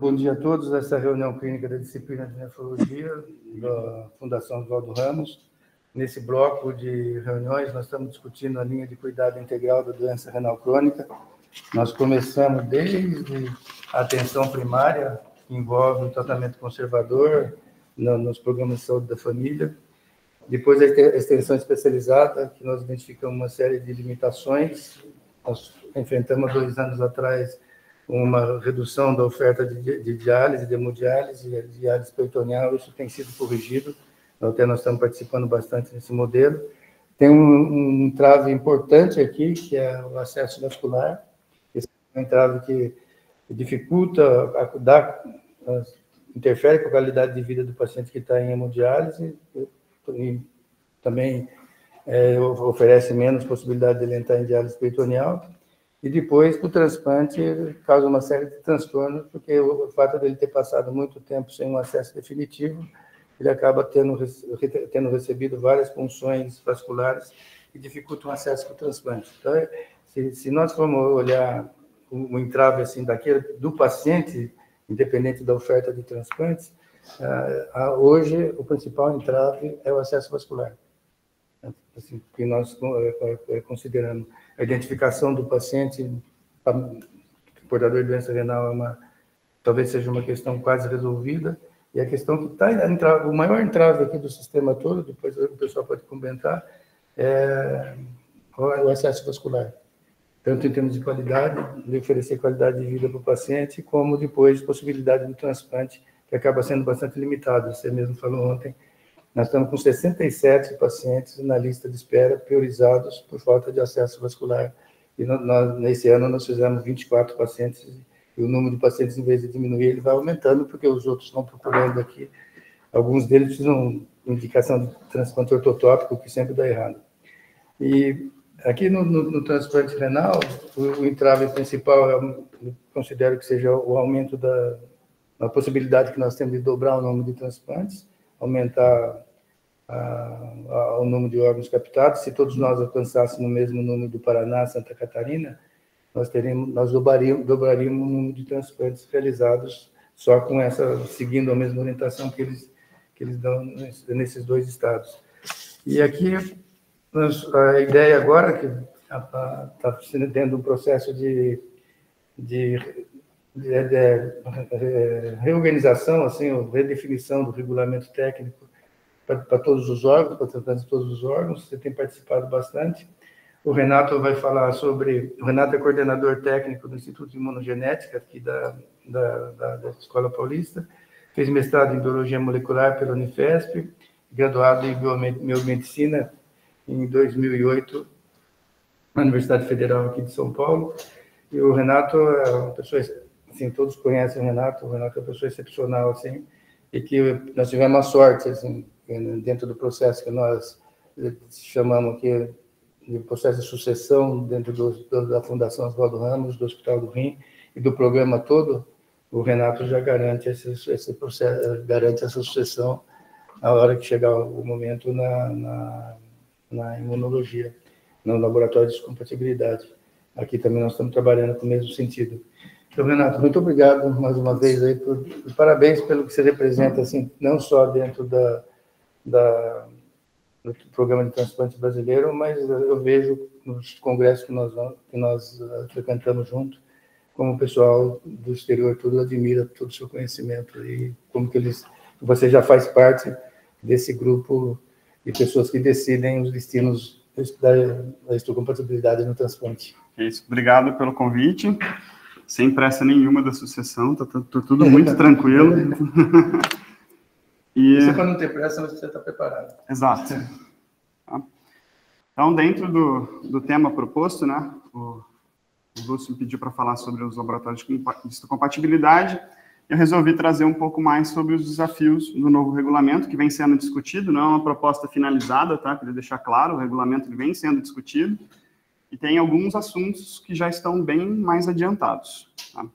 Bom dia a todos. Essa reunião clínica da disciplina de nefrologia da Fundação Oswaldo Ramos. Nesse bloco de reuniões, nós estamos discutindo a linha de cuidado integral da doença renal crônica. Nós começamos desde a atenção primária, que envolve o tratamento conservador nos programas de saúde da família. Depois a extensão especializada, que nós identificamos uma série de limitações. Nós enfrentamos há 2 anos atrás uma redução da oferta de diálise, de hemodiálise e diálise peritoneal. Isso tem sido corrigido, até nós estamos participando bastante nesse modelo. Tem um entrave importante aqui, que é o acesso vascular. Esse é um entrave que dificulta, interfere com a qualidade de vida do paciente que está em hemodiálise e também oferece menos possibilidade de ele entrar em diálise peritoneal. E depois, o transplante causa uma série de transtornos, porque o fato dele ter passado muito tempo sem um acesso definitivo, ele acaba tendo recebido várias punções vasculares que dificultam o acesso para o transplante. Então, se nós formos olhar o entrave assim, do paciente, independente da oferta de transplantes, hoje o principal entrave é o acesso vascular. Assim, que nós consideramos a identificação do paciente portador de doença renal talvez seja uma questão quase resolvida, e a questão que está o maior entrave aqui do sistema todo, depois o pessoal pode comentar, é o acesso vascular, tanto em termos de qualidade, de oferecer qualidade de vida para o paciente, como depois possibilidade de transplante, que acaba sendo bastante limitado. Você mesmo falou ontem, nós estamos com 67 pacientes na lista de espera, priorizados por falta de acesso vascular. E nesse ano nós fizemos 24 pacientes, e o número de pacientes, em vez de diminuir, ele vai aumentando, porque os outros estão procurando aqui. Alguns deles precisam de indicação de transplante ortotópico, que sempre dá errado. E aqui no transplante renal, o entrave principal, eu considero que seja o aumento da possibilidade que nós temos de dobrar o número de transplantes, aumentar o número de órgãos captados. Se todos nós alcançássemos o mesmo número do Paraná, Santa Catarina, nós dobraríamos o número de transplantes realizados só com seguindo a mesma orientação que eles dão nesses 2 estados. E aqui, a ideia agora, que está tendo um processo de reorganização, assim, redefinição do regulamento técnico para todos os órgãos, para tratar de todos os órgãos. Você tem participado bastante. O Renato vai falar sobre... O Renato é coordenador técnico do Instituto de Imunogenética, aqui da Escola Paulista. Fez mestrado em Biologia Molecular pela Unifesp, graduado em Biomedicina em 2008, na Universidade Federal aqui de São Paulo. E o Renato é uma pessoa... Assim, todos conhecem o Renato é uma pessoa excepcional, assim, e que nós tivemos a sorte, assim, dentro do processo que nós chamamos aqui de processo de sucessão dentro da Fundação Oswaldo Ramos, do Hospital do Rim e do programa todo, o Renato já garante esse processo, garante essa sucessão na hora que chegar o momento na imunologia, no laboratório de compatibilidade. Aqui também nós estamos trabalhando com o mesmo sentido. Então, Renato, muito obrigado mais uma vez aí, parabéns pelo que você representa, assim, não só dentro do programa de transplante brasileiro, mas eu vejo nos congressos que nós frequentamos junto, como o pessoal do exterior tudo admira todo o seu conhecimento e como que você já faz parte desse grupo de pessoas que decidem os destinos da histocompatibilidade no transplante. É isso, obrigado pelo convite. Sem pressa nenhuma da sucessão, tá tudo muito tranquilo. Isso para não ter pressa, mas você está preparado. Exato. Tá. Então, dentro do tema proposto, né, o Lúcio me pediu para falar sobre os laboratórios de histocompatibilidade. Eu resolvi trazer um pouco mais sobre os desafios do novo regulamento, que vem sendo discutido, não é uma proposta finalizada, tá? Queria deixar claro, o regulamento ele vem sendo discutido, e tem alguns assuntos que já estão bem mais adiantados. Tá?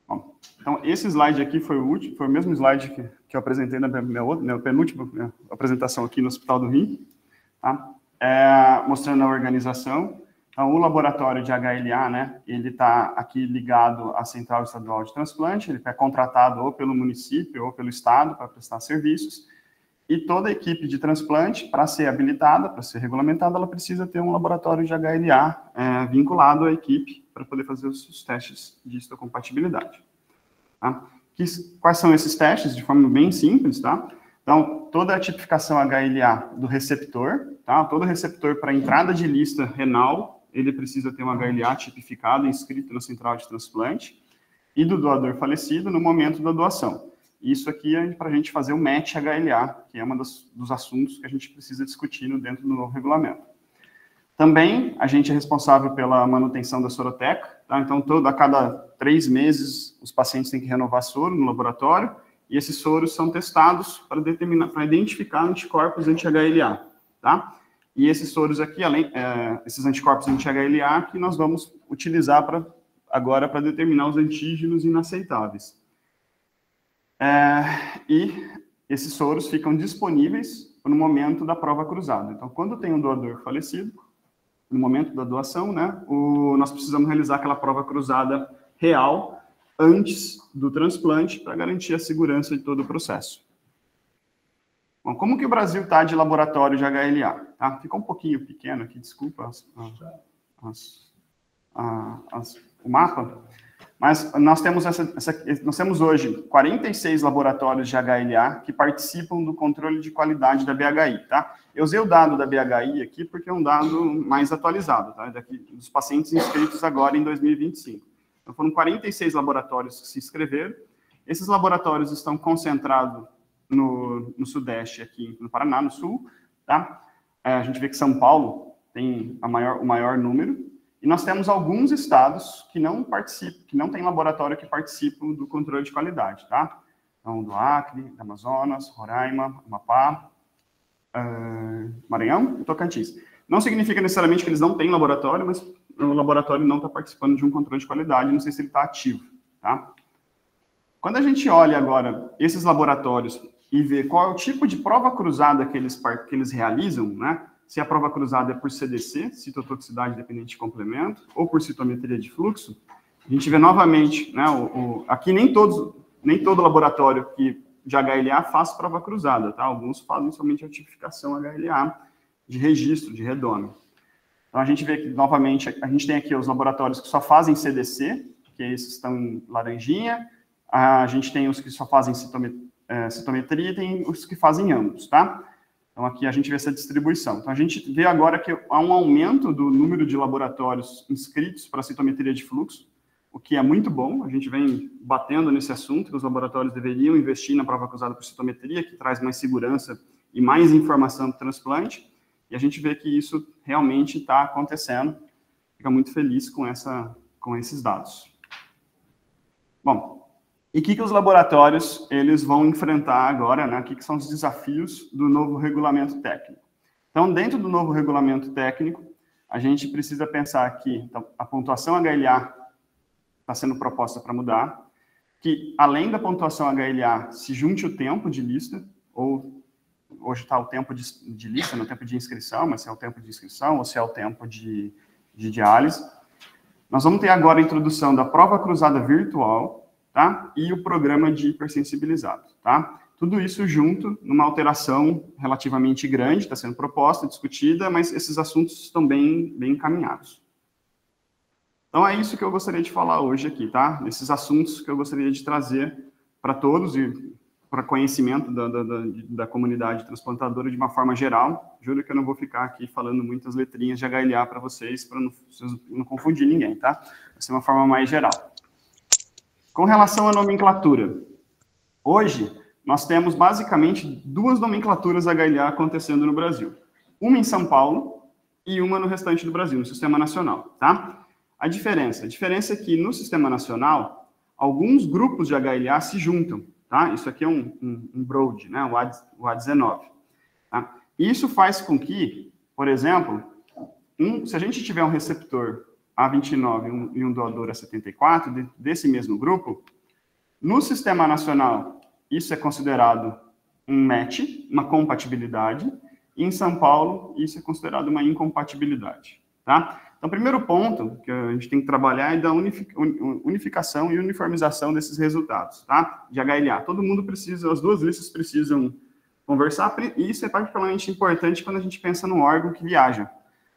Bom, então, esse slide aqui foi o mesmo slide que eu apresentei na minha penúltima apresentação aqui no Hospital do Rim, tá? Mostrando a organização. Então, o laboratório de HLA, né, ele está aqui ligado à Central Estadual de Transplante, ele é contratado ou pelo município ou pelo estado para prestar serviços, e toda a equipe de transplante, para ser habilitada, para ser regulamentada, ela precisa ter um laboratório de HLA vinculado à equipe para poder fazer os testes de histocompatibilidade. Tá? Quais são esses testes? De forma bem simples, tá? Então, toda a tipificação HLA do receptor, tá? Todo receptor para entrada de lista renal, ele precisa ter um HLA tipificado, inscrito na central de transplante, e do doador falecido no momento da doação. Isso aqui é para a gente fazer o match HLA, que é um dos assuntos que a gente precisa discutir dentro do novo regulamento. Também, a gente é responsável pela manutenção da soroteca, tá? Então, a cada 3 meses, os pacientes têm que renovar soro no laboratório, e esses soros são testados para identificar anticorpos anti-HLA, tá? E esses soros aqui, esses anticorpos anti-HLA, que nós vamos utilizar agora para determinar os antígenos inaceitáveis. E esses soros ficam disponíveis no momento da prova cruzada. Então, quando tem um doador falecido, no momento da doação, né, nós precisamos realizar aquela prova cruzada real antes do transplante para garantir a segurança de todo o processo. Bom, como que o Brasil está de laboratório de HLA? Tá? Ficou um pouquinho pequeno aqui, desculpa o mapa, mas nós temos hoje 46 laboratórios de HLA que participam do controle de qualidade da BHI. Tá? Eu usei o dado da BHI aqui porque é um dado mais atualizado, tá? Dos pacientes inscritos agora em 2025. Então, foram 46 laboratórios que se inscreveram. Esses laboratórios estão concentrados no Sudeste, aqui no Paraná, no Sul, tá? A gente vê que São Paulo tem o maior número, e nós temos alguns estados que não participam, que não tem laboratório que participam do controle de qualidade, tá? Então, do Acre, do Amazonas, Roraima, Amapá, Maranhão e Tocantins. Não significa necessariamente que eles não têm laboratório, mas o laboratório não está participando de um controle de qualidade, não sei se ele está ativo, tá? Quando a gente olha agora esses laboratórios e vê qual é o tipo de prova cruzada que eles realizam, né? Se a prova cruzada é por CDC, citotoxicidade dependente de complemento, ou por citometria de fluxo, a gente vê novamente, né? Aqui nem todo laboratório de HLA faz prova cruzada, tá? Alguns fazem somente a tipificação HLA de registro, de redoma. Então, a gente vê que, novamente, a gente tem aqui os laboratórios que só fazem CDC, que esses estão em laranjinha, a gente tem os que só fazem citometria e tem os que fazem ambos, tá? Então, aqui a gente vê essa distribuição. Então, a gente vê agora que há um aumento do número de laboratórios inscritos para citometria de fluxo, o que é muito bom. A gente vem batendo nesse assunto, que os laboratórios deveriam investir na prova cruzada por citometria, que traz mais segurança e mais informação do transplante, e a gente vê que isso realmente está acontecendo. Fica muito feliz com esses dados. Bom, e o que os laboratórios eles vão enfrentar agora, né? O que são os desafios do novo regulamento técnico? Então, dentro do novo regulamento técnico, a gente precisa pensar que então, a pontuação HLA está sendo proposta para mudar, que além da pontuação HLA se junte o tempo de lista, ou hoje está o tempo de lista, no tempo de inscrição, mas se é o tempo de inscrição ou se é o tempo de diálise. Nós vamos ter agora a introdução da prova cruzada virtual, tá? E o programa de hipersensibilizado, tá? Tudo isso junto, numa alteração relativamente grande, está sendo proposta, discutida, mas esses assuntos estão bem encaminhados. Então, é isso que eu gostaria de falar hoje aqui, tá? Esses assuntos que eu gostaria de trazer para todos e para conhecimento da comunidade transplantadora de uma forma geral. Juro que eu não vou ficar aqui falando muitas letrinhas de HLA para vocês, para não confundir ninguém, tá? Vai ser uma forma mais geral. Com relação à nomenclatura, hoje nós temos basicamente 2 nomenclaturas HLA acontecendo no Brasil. Uma em São Paulo e uma no restante do Brasil, no Sistema Nacional, tá? A diferença é que no Sistema Nacional, alguns grupos de HLA se juntam, tá? Isso aqui é um BROAD, né? O A19. Tá? Isso faz com que, por exemplo, se a gente tiver um receptor A29 e um doador A74 desse mesmo grupo, no Sistema Nacional, isso é considerado um match, uma compatibilidade, e em São Paulo, isso é considerado uma incompatibilidade, tá? Então, o primeiro ponto que a gente tem que trabalhar é da unificação e uniformização desses resultados, tá? De HLA. Todo mundo precisa, as duas listas precisam conversar, e isso é particularmente importante quando a gente pensa no órgão que viaja.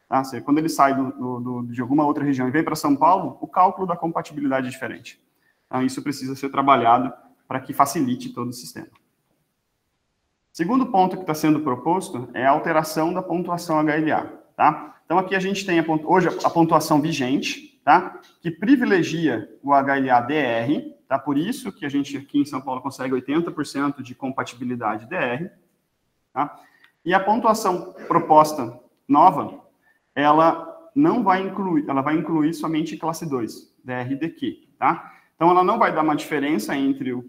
Tá? Quando ele sai de alguma outra região e vem para São Paulo, o cálculo da compatibilidade é diferente. Então, isso precisa ser trabalhado para que facilite todo o sistema. Segundo ponto que está sendo proposto é a alteração da pontuação HLA. Tá? Então, aqui a gente tem hoje a pontuação vigente, tá? Que privilegia o HLA-DR, tá? Por isso que a gente aqui em São Paulo consegue 80% de compatibilidade DR. Tá? E a pontuação proposta nova, ela não vai incluir, ela vai incluir somente classe 2, DR e DQ, tá? Então, ela não vai dar uma diferença entre o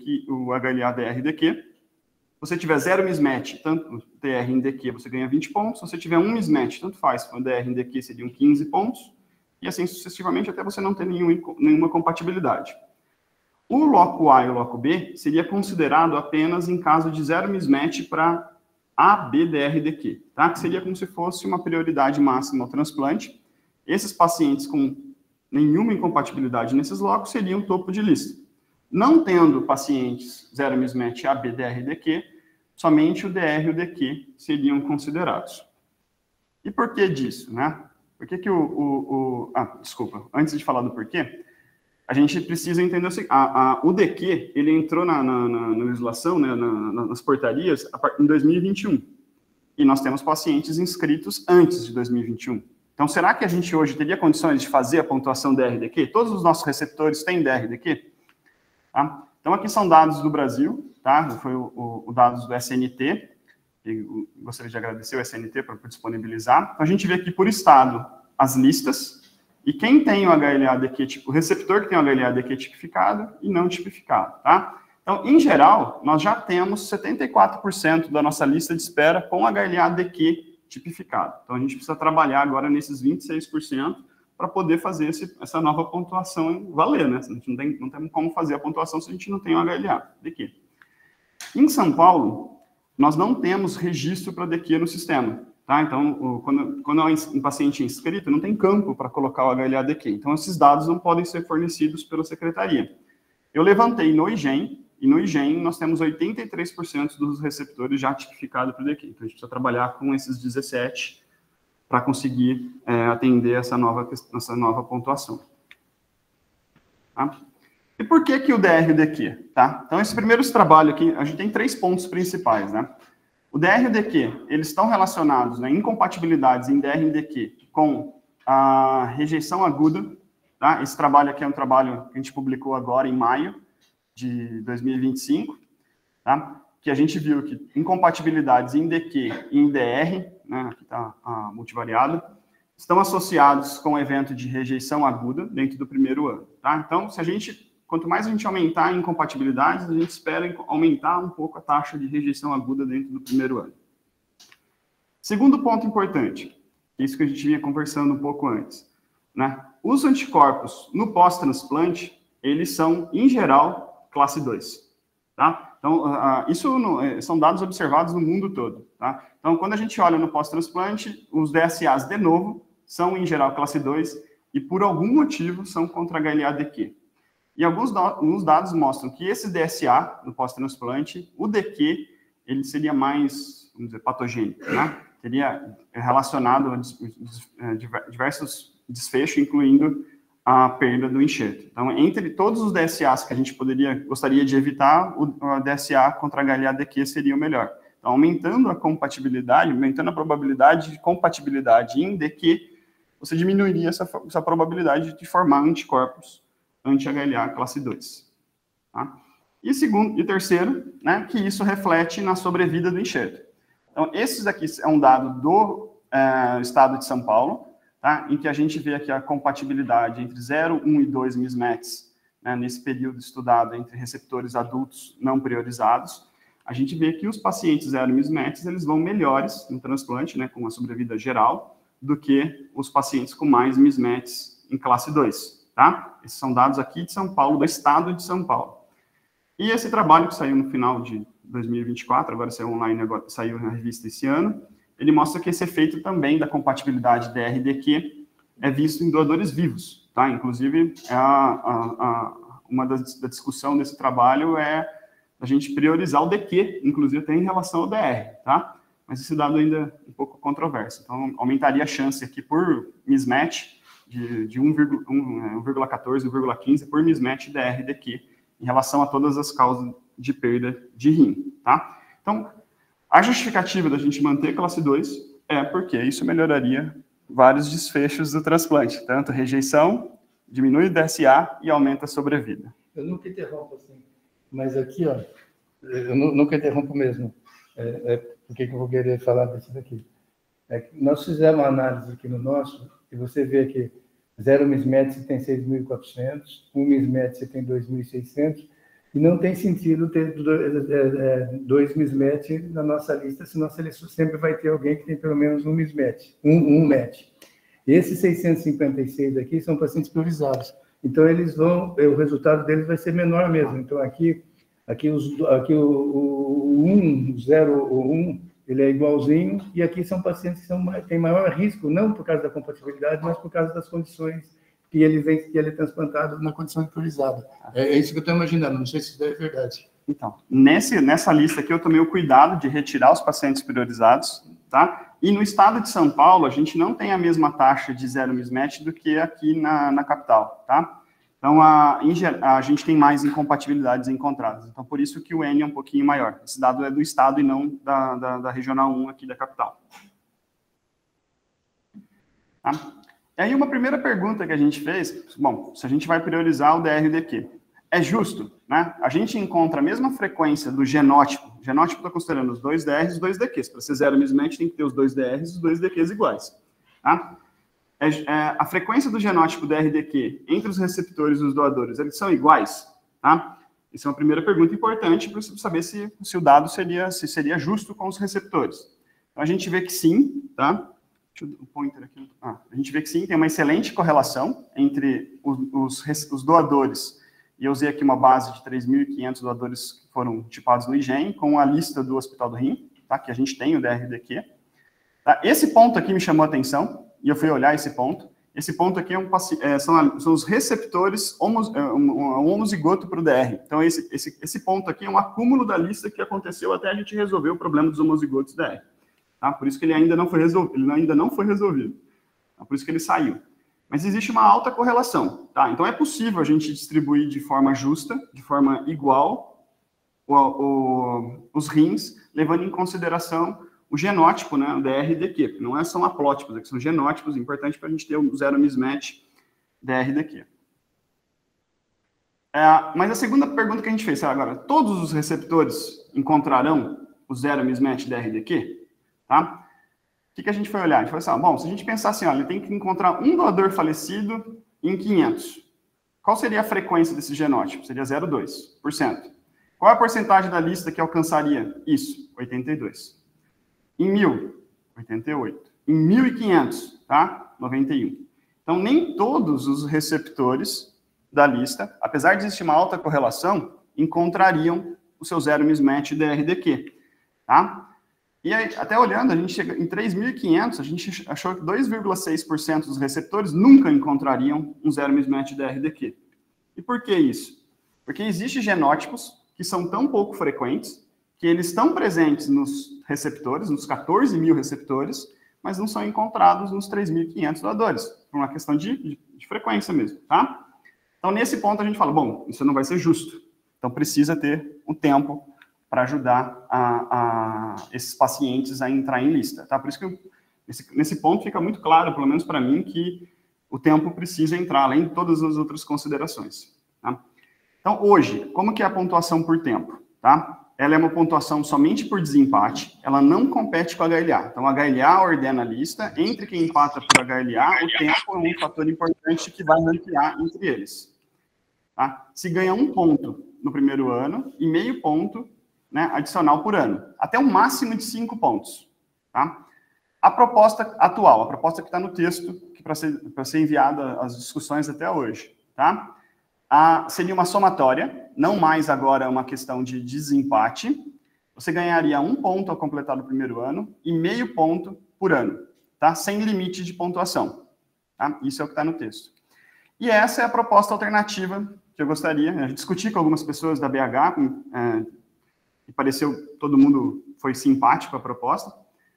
HLA, DR e DQ. Se você tiver 0 mismatch, tanto DR em DQ, você ganha 20 pontos. Se você tiver 1 mismatch, tanto faz, o DR em DQ seriam 15 pontos. E assim sucessivamente, até você não ter nenhuma compatibilidade. O loco A e o loco B seria considerado apenas em caso de 0 mismatch para A, B, DR e DQ, tá? Que seria como se fosse uma prioridade máxima ao transplante. Esses pacientes com nenhuma incompatibilidade nesses locos seriam topo de lista. Não tendo pacientes 0 mismatch A, B, DR e DQ, somente o DR e o DQ seriam considerados. E por que disso, né? Por que desculpa, antes de falar do porquê, a gente precisa entender assim, o DQ, ele entrou na legislação, né, nas portarias, em 2021. E nós temos pacientes inscritos antes de 2021. Então, será que a gente hoje teria condições de fazer a pontuação DR-DQ? Todos os nossos receptores têm DR-DQ? Tá? Então, aqui são dados do Brasil, tá? Foi o dados do SNT. Eu gostaria de agradecer o SNT por disponibilizar. Então, a gente vê aqui por estado as listas e quem tem o HLA-DQ tipo, o receptor que tem o HLA-DQ tipificado e não tipificado, tá? Então, em geral, nós já temos 74% da nossa lista de espera com HLA-DQ tipificado. Então, a gente precisa trabalhar agora nesses 26% para poder fazer essa nova pontuação valer, né? A gente não tem como fazer a pontuação se a gente não tem o HLA-DQ. Em São Paulo, nós não temos registro para DQ no sistema, tá? Então, quando um paciente é inscrito, não tem campo para colocar o HLA-DQ. Então, esses dados não podem ser fornecidos pela secretaria. Eu levantei no IGEM, e no IGEM nós temos 83% dos receptores já tipificados para DQ. Então, a gente precisa trabalhar com esses 17 para conseguir atender essa nova pontuação. Tá? E por que o DR e o DQ? Tá? Então, esse primeiro trabalho aqui, a gente tem 3 pontos principais, né? O DR e o DQ, eles estão relacionados, né, incompatibilidades em DR e DQ com a rejeição aguda, tá? Esse trabalho aqui é um trabalho que a gente publicou agora em maio de 2025, tá? Que a gente viu que incompatibilidades em DQ e em DR, né, aqui está multivariado, estão associados com o evento de rejeição aguda dentro do primeiro ano, tá? Então, quanto mais a gente aumentar a incompatibilidades, a gente espera aumentar um pouco a taxa de rejeição aguda dentro do primeiro ano. Segundo ponto importante, isso que a gente vinha conversando um pouco antes, né? Os anticorpos no pós-transplante, eles são, em geral, classe 2, tá? Então, isso são dados observados no mundo todo, tá? Então, quando a gente olha no pós-transplante, os DSAs de novo são, em geral, classe 2 e, por algum motivo, são contra HLA-DQ. E alguns dados mostram que esse DSA, no pós-transplante, o DQ, ele seria mais, vamos dizer, patogênico, né? Seria relacionado a diversos desfechos, incluindo a perda do enxerto. Então, entre todos os DSAs que a gente gostaria de evitar, o DSA contra HLA-DQ seria o melhor. Então, aumentando a compatibilidade, aumentando a probabilidade de compatibilidade em DQ, você diminuiria essa probabilidade de formar anticorpos anti-HLA classe 2. Tá? E terceiro, né, que isso reflete na sobrevida do enxerto. Então, esses aqui é um dado do estado de São Paulo, tá? Em que a gente vê aqui a compatibilidade entre 0, 1 e 2 mismatches, né, nesse período estudado entre receptores adultos não priorizados. A gente vê que os pacientes 0 mismatches, eles vão melhores no transplante, né, com a sobrevida geral, do que os pacientes com mais mismatches em classe 2, tá? Esses são dados aqui de São Paulo, do estado de São Paulo. E esse trabalho que saiu no final de 2024, agora saiu online, agora saiu na revista esse ano, ele mostra que esse efeito também da compatibilidade DR-DQ é visto em doadores vivos, tá? Inclusive, uma da discussão desse trabalho é a gente priorizar o DQ, inclusive até em relação ao DR, tá? Mas esse dado ainda é um pouco controverso. Então, aumentaria a chance aqui por mismatch de 1,14, 1,15 por mismatch DR e DQ em relação a todas as causas de perda de rim, tá? Então, a justificativa da gente manter classe 2 é porque isso melhoraria vários desfechos do transplante, tanto rejeição, diminui o DSA e aumenta a sobrevida. Eu nunca interrompo assim, mas aqui, ó, eu nunca interrompo mesmo. Por que eu vou querer falar disso daqui? Nós fizemos uma análise aqui no nosso, e você vê que 0 mismatch você tem 6.400, 1 mismatch você tem 2.600, e não tem sentido ter 2 mismatch na nossa lista, senão sempre vai ter alguém que tem pelo menos um mismatch, um match. Esses 656 aqui são pacientes priorizados. Então, o resultado deles vai ser menor mesmo. Então, aqui o 1, 0 ou 1, ele é igualzinho, e aqui são pacientes que têm maior risco, não por causa da compatibilidade, mas por causa das condições que ele é transplantado na condição priorizada. É isso que eu estou imaginando, não sei se isso é verdade. Então, nessa lista aqui, eu tomei o cuidado de retirar os pacientes priorizados, tá? E no estado de São Paulo, a gente não tem a mesma taxa de 0 mismatch do que aqui na capital, tá? Então, a gente tem mais incompatibilidades encontradas. Então, por isso que o N é um pouquinho maior. Esse dado é do estado e não da regional 1 aqui da capital. Tá? E aí, uma primeira pergunta que a gente fez, bom, se a gente vai priorizar o DR e o DQ, é justo, né? A gente encontra a mesma frequência do genótipo. O genótipo está considerando os 2 DRs e os 2 DQs. Para ser 0 mismatch, tem que ter os 2 DRs e os 2 DQs iguais. Tá? A frequência do genótipo DR-DQ entre os receptores e os doadores, eles são iguais? Tá? Essa é uma primeira pergunta importante para saber se o dado seria justo com os receptores. Então, a gente vê que sim, tá? Deixa eu pointer aqui. A gente vê que sim, tem uma excelente correlação entre os doadores, e eu usei aqui uma base de 3.500 doadores que foram tipados no IgEN, com a lista do Hospital do Rim, tá? Que a gente tem o DR-DQ. Tá? Esse ponto aqui me chamou a atenção, e eu fui olhar esse ponto. Esse ponto aqui são os receptores homozigoto para o DR. Então, esse ponto aqui é um acúmulo da lista que aconteceu até a gente resolver o problema dos homozigotos DR. Tá? Por isso que ele ainda não foi resolvido. Tá? Por isso que ele saiu. Mas existe uma alta correlação. Tá? Então, é possível a gente distribuir de forma justa, de forma igual, os rins, levando em consideração o genótipo, né, o DR e DQ, que não são haplótipos, aqui são genótipos, importante para a gente ter o 0 mismatch DR e DQ. Mas a segunda pergunta que a gente fez, agora, todos os receptores encontrarão o 0 mismatch DR e DQ? Tá? O que a gente foi olhar? A gente falou assim, bom, se a gente pensar assim, olha, ele tem que encontrar um doador falecido em 500. Qual seria a frequência desse genótipo? Seria 0,2%. Qual é a porcentagem da lista que alcançaria isso? 82%. Em 1.000, 88. Em 1.500, tá? 91. Então, nem todos os receptores da lista, apesar de existir uma alta correlação, encontrariam o seu 0 mismatch DR-DQ, tá? E aí, até olhando, a gente chega em 3.500, a gente achou que 2,6% dos receptores nunca encontrariam um 0 mismatch DR-DQ. E por que isso? Porque existem genótipos que são tão pouco frequentes que eles estão presentes nos receptores, nos 14.000 receptores, mas não são encontrados nos 3.500 doadores, por uma questão de frequência mesmo, tá? Então, nesse ponto, a gente fala, bom, isso não vai ser justo. Então, precisa ter um tempo para ajudar esses pacientes a entrar em lista, tá? Por isso que nesse ponto fica muito claro, pelo menos para mim, que o tempo precisa entrar, além de todas as outras considerações, tá? Então, hoje, como que é a pontuação por tempo, tá? Ela é uma pontuação somente por desempate, ela não compete com a HLA. Então, a HLA ordena a lista, entre quem empata por HLA, o tempo é um fator importante que vai ranquear entre eles. Tá? Se ganha 1 ponto no primeiro ano e meio ponto, né, adicional por ano, até um máximo de 5 pontos. Tá? A proposta atual, a proposta que está no texto, que para ser enviada às discussões até hoje, tá? Seria uma somatória, não mais agora uma questão de desempate. Você ganharia 1 ponto ao completar o primeiro ano e meio ponto por ano, tá? Sem limite de pontuação. Tá? Isso é o que está no texto. E essa é a proposta alternativa que eu gostaria. Eu discuti com algumas pessoas da BH, e pareceu, todo mundo foi simpático à proposta.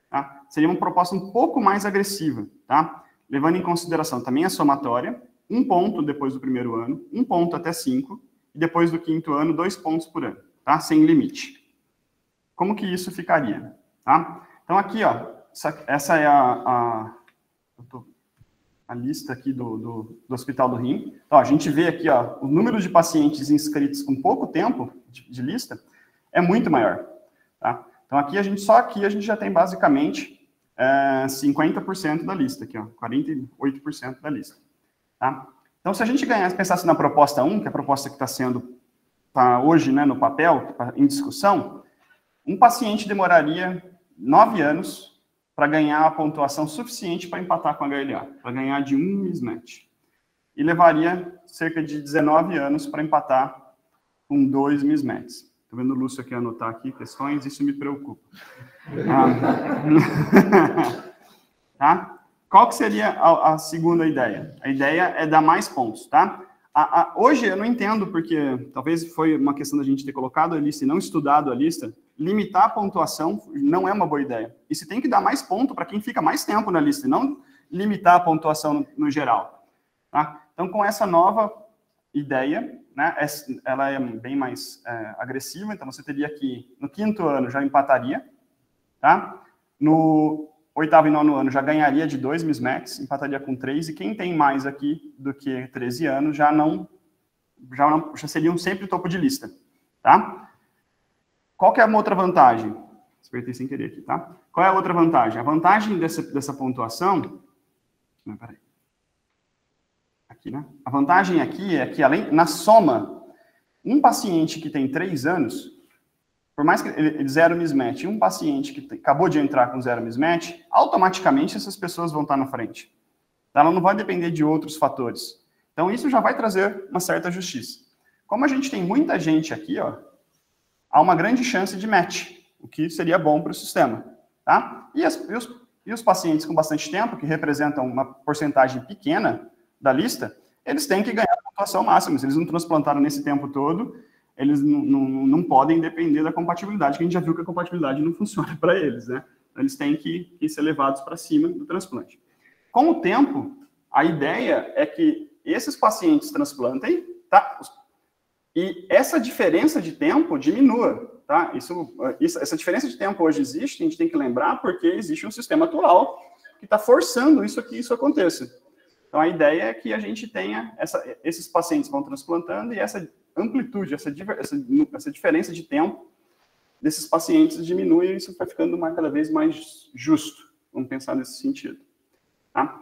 Tá? Seria uma proposta um pouco mais agressiva, tá? Levando em consideração também a somatória, 1 ponto depois do primeiro ano, 1 ponto até 5, e depois do 5º ano, 2 pontos por ano, tá? Sem limite. Como que isso ficaria? Tá? Então, aqui, ó, essa é a lista aqui do Hospital do Rim. Então, a gente vê aqui, ó, o número de pacientes inscritos com pouco tempo de lista é muito maior. Tá? Então, aqui a gente já tem basicamente 50% da lista, aqui, ó, 48% da lista. Tá? Então, se a gente pensasse na proposta 1, que é a proposta que está hoje, né, no papel, em discussão, um paciente demoraria 9 anos para ganhar a pontuação suficiente para empatar com a HLA, para ganhar de 1 mismatch. E levaria cerca de 19 anos para empatar com 2 mismatches. Estou vendo o Lúcio aqui anotar aqui questões, isso me preocupa. Tá? Qual que seria a segunda ideia? A ideia é dar mais pontos, tá? Hoje eu não entendo, porque talvez foi uma questão da gente ter colocado a lista e não estudado a lista, limitar a pontuação não é uma boa ideia. E se tem que dar mais ponto para quem fica mais tempo na lista, e não limitar a pontuação no geral. Tá? Então, com essa nova ideia, né, ela é bem mais agressiva, então você teria que, no 5º ano, já empataria, tá? No 8º e 9º ano já ganharia de 2 mismatches, empataria com 3, e quem tem mais aqui do que 13 anos já seriam sempre topo de lista, tá? Qual que é uma outra vantagem? Apertei sem querer aqui, tá? Qual é a outra vantagem? A vantagem dessa pontuação... Não, peraí. Aqui, né? A vantagem aqui é que, na soma, um paciente que tem 3 anos, por mais que ele 0 mismatch, um paciente que acabou de entrar com 0 mismatch, automaticamente essas pessoas vão estar na frente. Ela não vai depender de outros fatores. Então, isso já vai trazer uma certa justiça. Como a gente tem muita gente aqui, ó, há uma grande chance de match, o que seria bom para o sistema. Tá? E os pacientes com bastante tempo, que representam uma porcentagem pequena da lista, eles têm que ganhar a pontuação máxima. Se eles não transplantaram nesse tempo todo, eles não podem depender da compatibilidade, que a gente já viu que a compatibilidade não funciona para eles, né? Então, eles têm que ser levados para cima do transplante. Com o tempo, a ideia é que esses pacientes transplantem, tá? E essa diferença de tempo diminua, tá? Essa diferença de tempo hoje existe, a gente tem que lembrar, porque existe um sistema atual que está forçando que isso aconteça. Então, a ideia é que a gente tenha esses pacientes vão transplantando e essa amplitude, essa diferença de tempo desses pacientes diminui e isso vai ficando cada vez mais justo. Vamos pensar nesse sentido. Tá?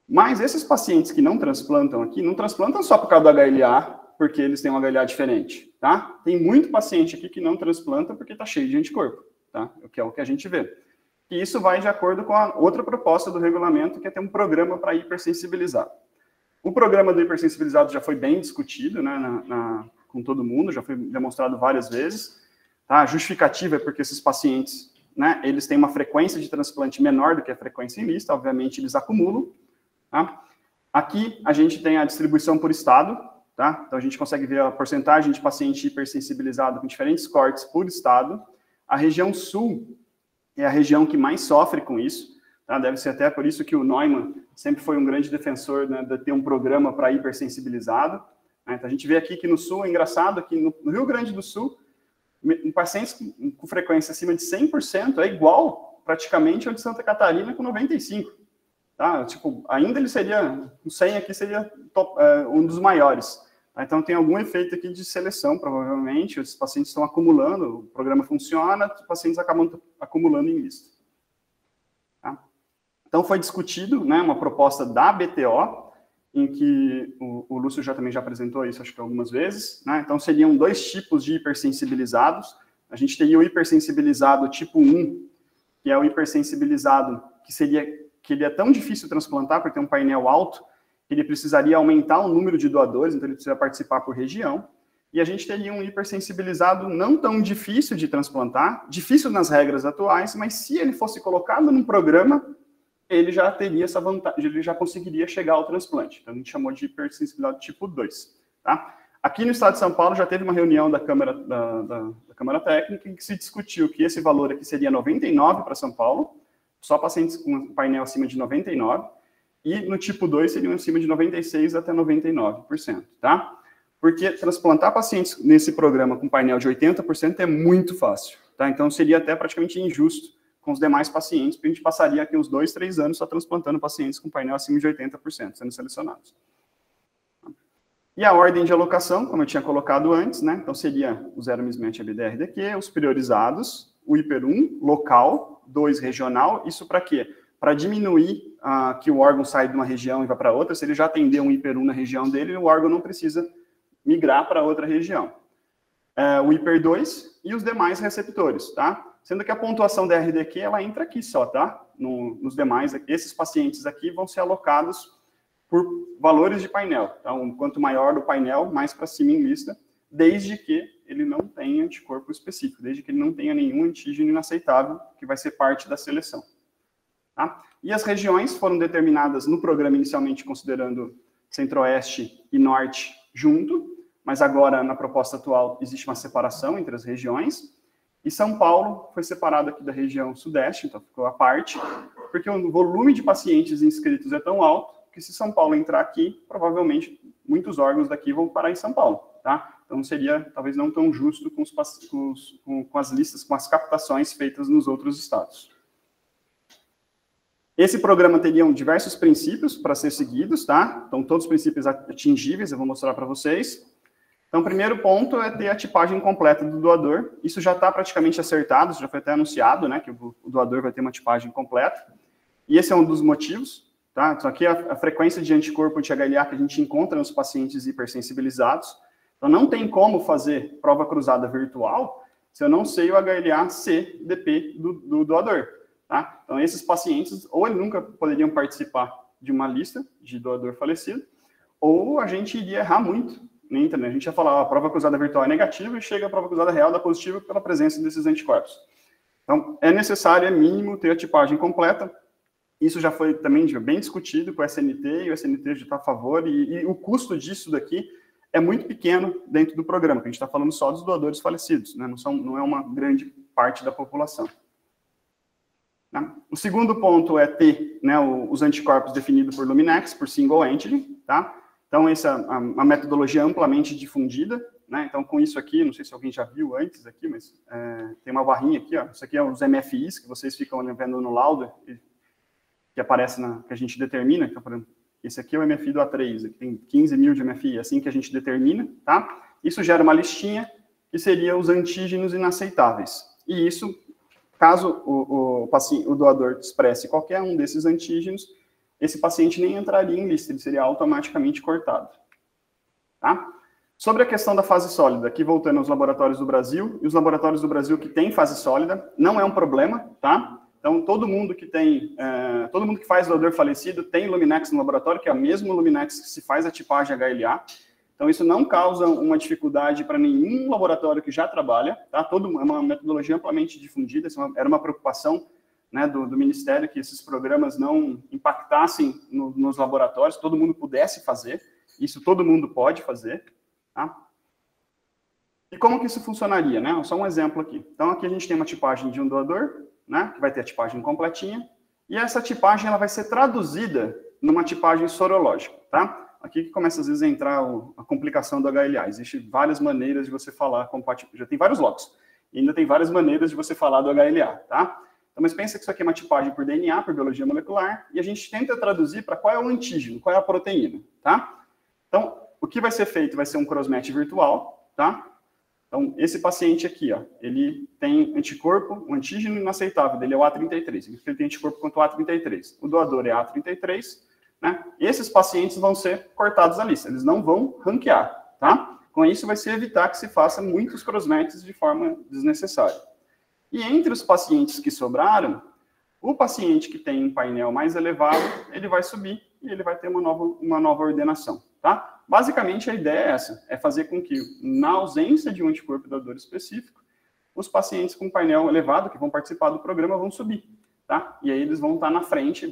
Mas esses pacientes que não transplantam aqui, não transplantam só por causa do HLA, porque eles têm um HLA diferente, tá? Tem muito paciente aqui que não transplanta porque está cheio de anticorpo, tá? Que é o que a gente vê. E isso vai de acordo com a outra proposta do regulamento, que é ter um programa para hipersensibilizado. O programa do hipersensibilizado já foi bem discutido, né, com todo mundo, já foi demonstrado várias vezes. Tá? A justificativa é porque esses pacientes, né, eles têm uma frequência de transplante menor do que a frequência em lista, obviamente eles acumulam. Tá? Aqui a gente tem a distribuição por estado, tá? Então a gente consegue ver a porcentagem de paciente hipersensibilizado com diferentes cortes por estado. A região sul é a região que mais sofre com isso, tá? Deve ser até por isso que o Neumann sempre foi um grande defensor, né, de ter um programa para hipersensibilizado. Né? Então a gente vê aqui que no sul, é engraçado, que no Rio Grande do Sul, pacientes com frequência acima de 100% é igual praticamente ao de Santa Catarina com 95%. Tá? Tipo, ainda ele seria, o 100 aqui seria um dos maiores. Tá? Então, tem algum efeito aqui de seleção, provavelmente. Os pacientes estão acumulando, o programa funciona, os pacientes acabam acumulando em lista. Tá? Então, foi discutido, né, uma proposta da BTO, em que o Lúcio também já apresentou isso, acho que algumas vezes. Né? Então, seriam 2 tipos de hipersensibilizados. A gente teria o hipersensibilizado tipo 1, que é o hipersensibilizado que ele é tão difícil transplantar, porque tem um painel alto, que ele precisaria aumentar o número de doadores, então ele precisa participar por região. E a gente teria um hipersensibilizado não tão difícil de transplantar, difícil nas regras atuais, mas se ele fosse colocado num programa, ele já teria essa vantagem, ele já conseguiria chegar ao transplante. Então, a gente chamou de hipersensibilidade tipo 2. Tá? Aqui no estado de São Paulo já teve uma reunião da Câmara, da Câmara Técnica em que se discutiu que esse valor aqui seria 99 para São Paulo, só pacientes com painel acima de 99, e no tipo 2 seriam acima de 96 até 99%, tá? Porque transplantar pacientes nesse programa com painel de 80% é muito fácil, tá? Então seria até praticamente injusto com os demais pacientes, porque a gente passaria aqui uns 2, 3 anos só transplantando pacientes com painel acima de 80% sendo selecionados. E a ordem de alocação, como eu tinha colocado antes, né? Então seria o zero mismatch ABDRDQ, os priorizados, o hiper 1, local, 2, regional, isso para quê? Para diminuir que o órgão sai de uma região e vai para outra, se ele já atender um hiper 1 na região dele, o órgão não precisa migrar para outra região. O hiper 2 e os demais receptores, tá? Sendo que a pontuação da RDQ, ela entra aqui só, tá? Nos demais, esses pacientes aqui vão ser alocados por valores de painel. Então, quanto maior o painel, mais para cima em lista, desde que ele não tenha anticorpo específico, desde que ele não tenha nenhum antígeno inaceitável, que vai ser parte da seleção. Tá? E as regiões foram determinadas no programa inicialmente considerando Centro-Oeste e Norte junto, mas agora, na proposta atual, existe uma separação entre as regiões, e São Paulo foi separado aqui da região Sudeste, então ficou à parte, porque o volume de pacientes inscritos é tão alto que se São Paulo entrar aqui, provavelmente muitos órgãos daqui vão parar em São Paulo, tá? Então seria talvez não tão justo com as listas, com as captações feitas nos outros estados. Esse programa teria diversos princípios para ser seguidos, tá? Então todos os princípios atingíveis, eu vou mostrar para vocês. Então o primeiro ponto é ter a tipagem completa do doador. Isso já está praticamente acertado, já foi até anunciado, né, que o doador vai ter uma tipagem completa. E esse é um dos motivos. Tá? Então, aqui a frequência de anticorpo anti-HLA que a gente encontra nos pacientes hipersensibilizados. Então, não tem como fazer prova cruzada virtual se eu não sei o HLA-C-DP do doador. Tá? Então, esses pacientes, ou eles nunca poderiam participar de uma lista de doador falecido, ou a gente iria errar muito na internet. A gente ia falar, a prova cruzada virtual é negativa e chega a prova cruzada real da positiva pela presença desses anticorpos. Então, é necessário, é mínimo, ter a tipagem completa. Isso já foi também bem discutido com o SNT, e o SNT já está a favor, e o custo disso daqui é muito pequeno dentro do programa, porque a gente está falando só dos doadores falecidos, né? Não é uma grande parte da população. Tá? O segundo ponto é ter, né, os anticorpos definidos por Luminex, por single entity, tá? Então, essa é a metodologia amplamente difundida, né? Então, com isso aqui, não sei se alguém já viu antes aqui, mas tem uma barrinha aqui, ó. Isso aqui é os MFIs, que vocês ficam vendo no laudo, que aparece que a gente determina, então, por exemplo, esse aqui é o MFI do A3, aqui tem 15 mil de MFI, é assim que a gente determina, tá? Isso gera uma listinha, que seria os antígenos inaceitáveis. E isso, caso o doador expresse qualquer um desses antígenos, esse paciente nem entraria em lista, ele seria automaticamente cortado. Tá? Sobre a questão da fase sólida, aqui voltando aos laboratórios do Brasil, e os laboratórios do Brasil que têm fase sólida, não é um problema, tá? Então, todo mundo que faz doador falecido tem Luminex no laboratório, que é o mesmo Luminex que se faz a tipagem HLA. Então, isso não causa uma dificuldade para nenhum laboratório que já trabalha, tá? É uma metodologia amplamente difundida, era uma preocupação, né, do Ministério que esses programas não impactassem nos laboratórios, todo mundo pudesse fazer, isso todo mundo pode fazer, tá? E como que isso funcionaria, né? Só um exemplo aqui. Então, aqui a gente tem uma tipagem de um doador, né, que vai ter a tipagem completinha, e essa tipagem ela vai ser traduzida numa tipagem sorológica, tá? Aqui que começa às vezes a entrar a complicação do HLA. Existem várias maneiras de você falar compatibilidade, já tem vários logs, e ainda tem várias maneiras de você falar do HLA, tá? Então, mas pensa que isso aqui é uma tipagem por DNA, por biologia molecular, e a gente tenta traduzir para qual é o antígeno, qual é a proteína, tá? Então, o que vai ser feito vai ser um crossmatch virtual, tá? Então, esse paciente aqui, ó, ele tem anticorpo, o antígeno inaceitável dele é o A33, ele tem anticorpo contra o A33. O doador é A33, né? Esses pacientes vão ser cortados da lista, eles não vão ranquear, tá? Com isso, vai se evitar que se faça muitos crossmatches de forma desnecessária. E entre os pacientes que sobraram, o paciente que tem um painel mais elevado, ele vai subir e ele vai ter uma nova ordenação, tá? Basicamente, a ideia é essa, é fazer com que, na ausência de um anticorpo doador específico, os pacientes com painel elevado, que vão participar do programa, vão subir. tá? E aí eles vão estar na frente,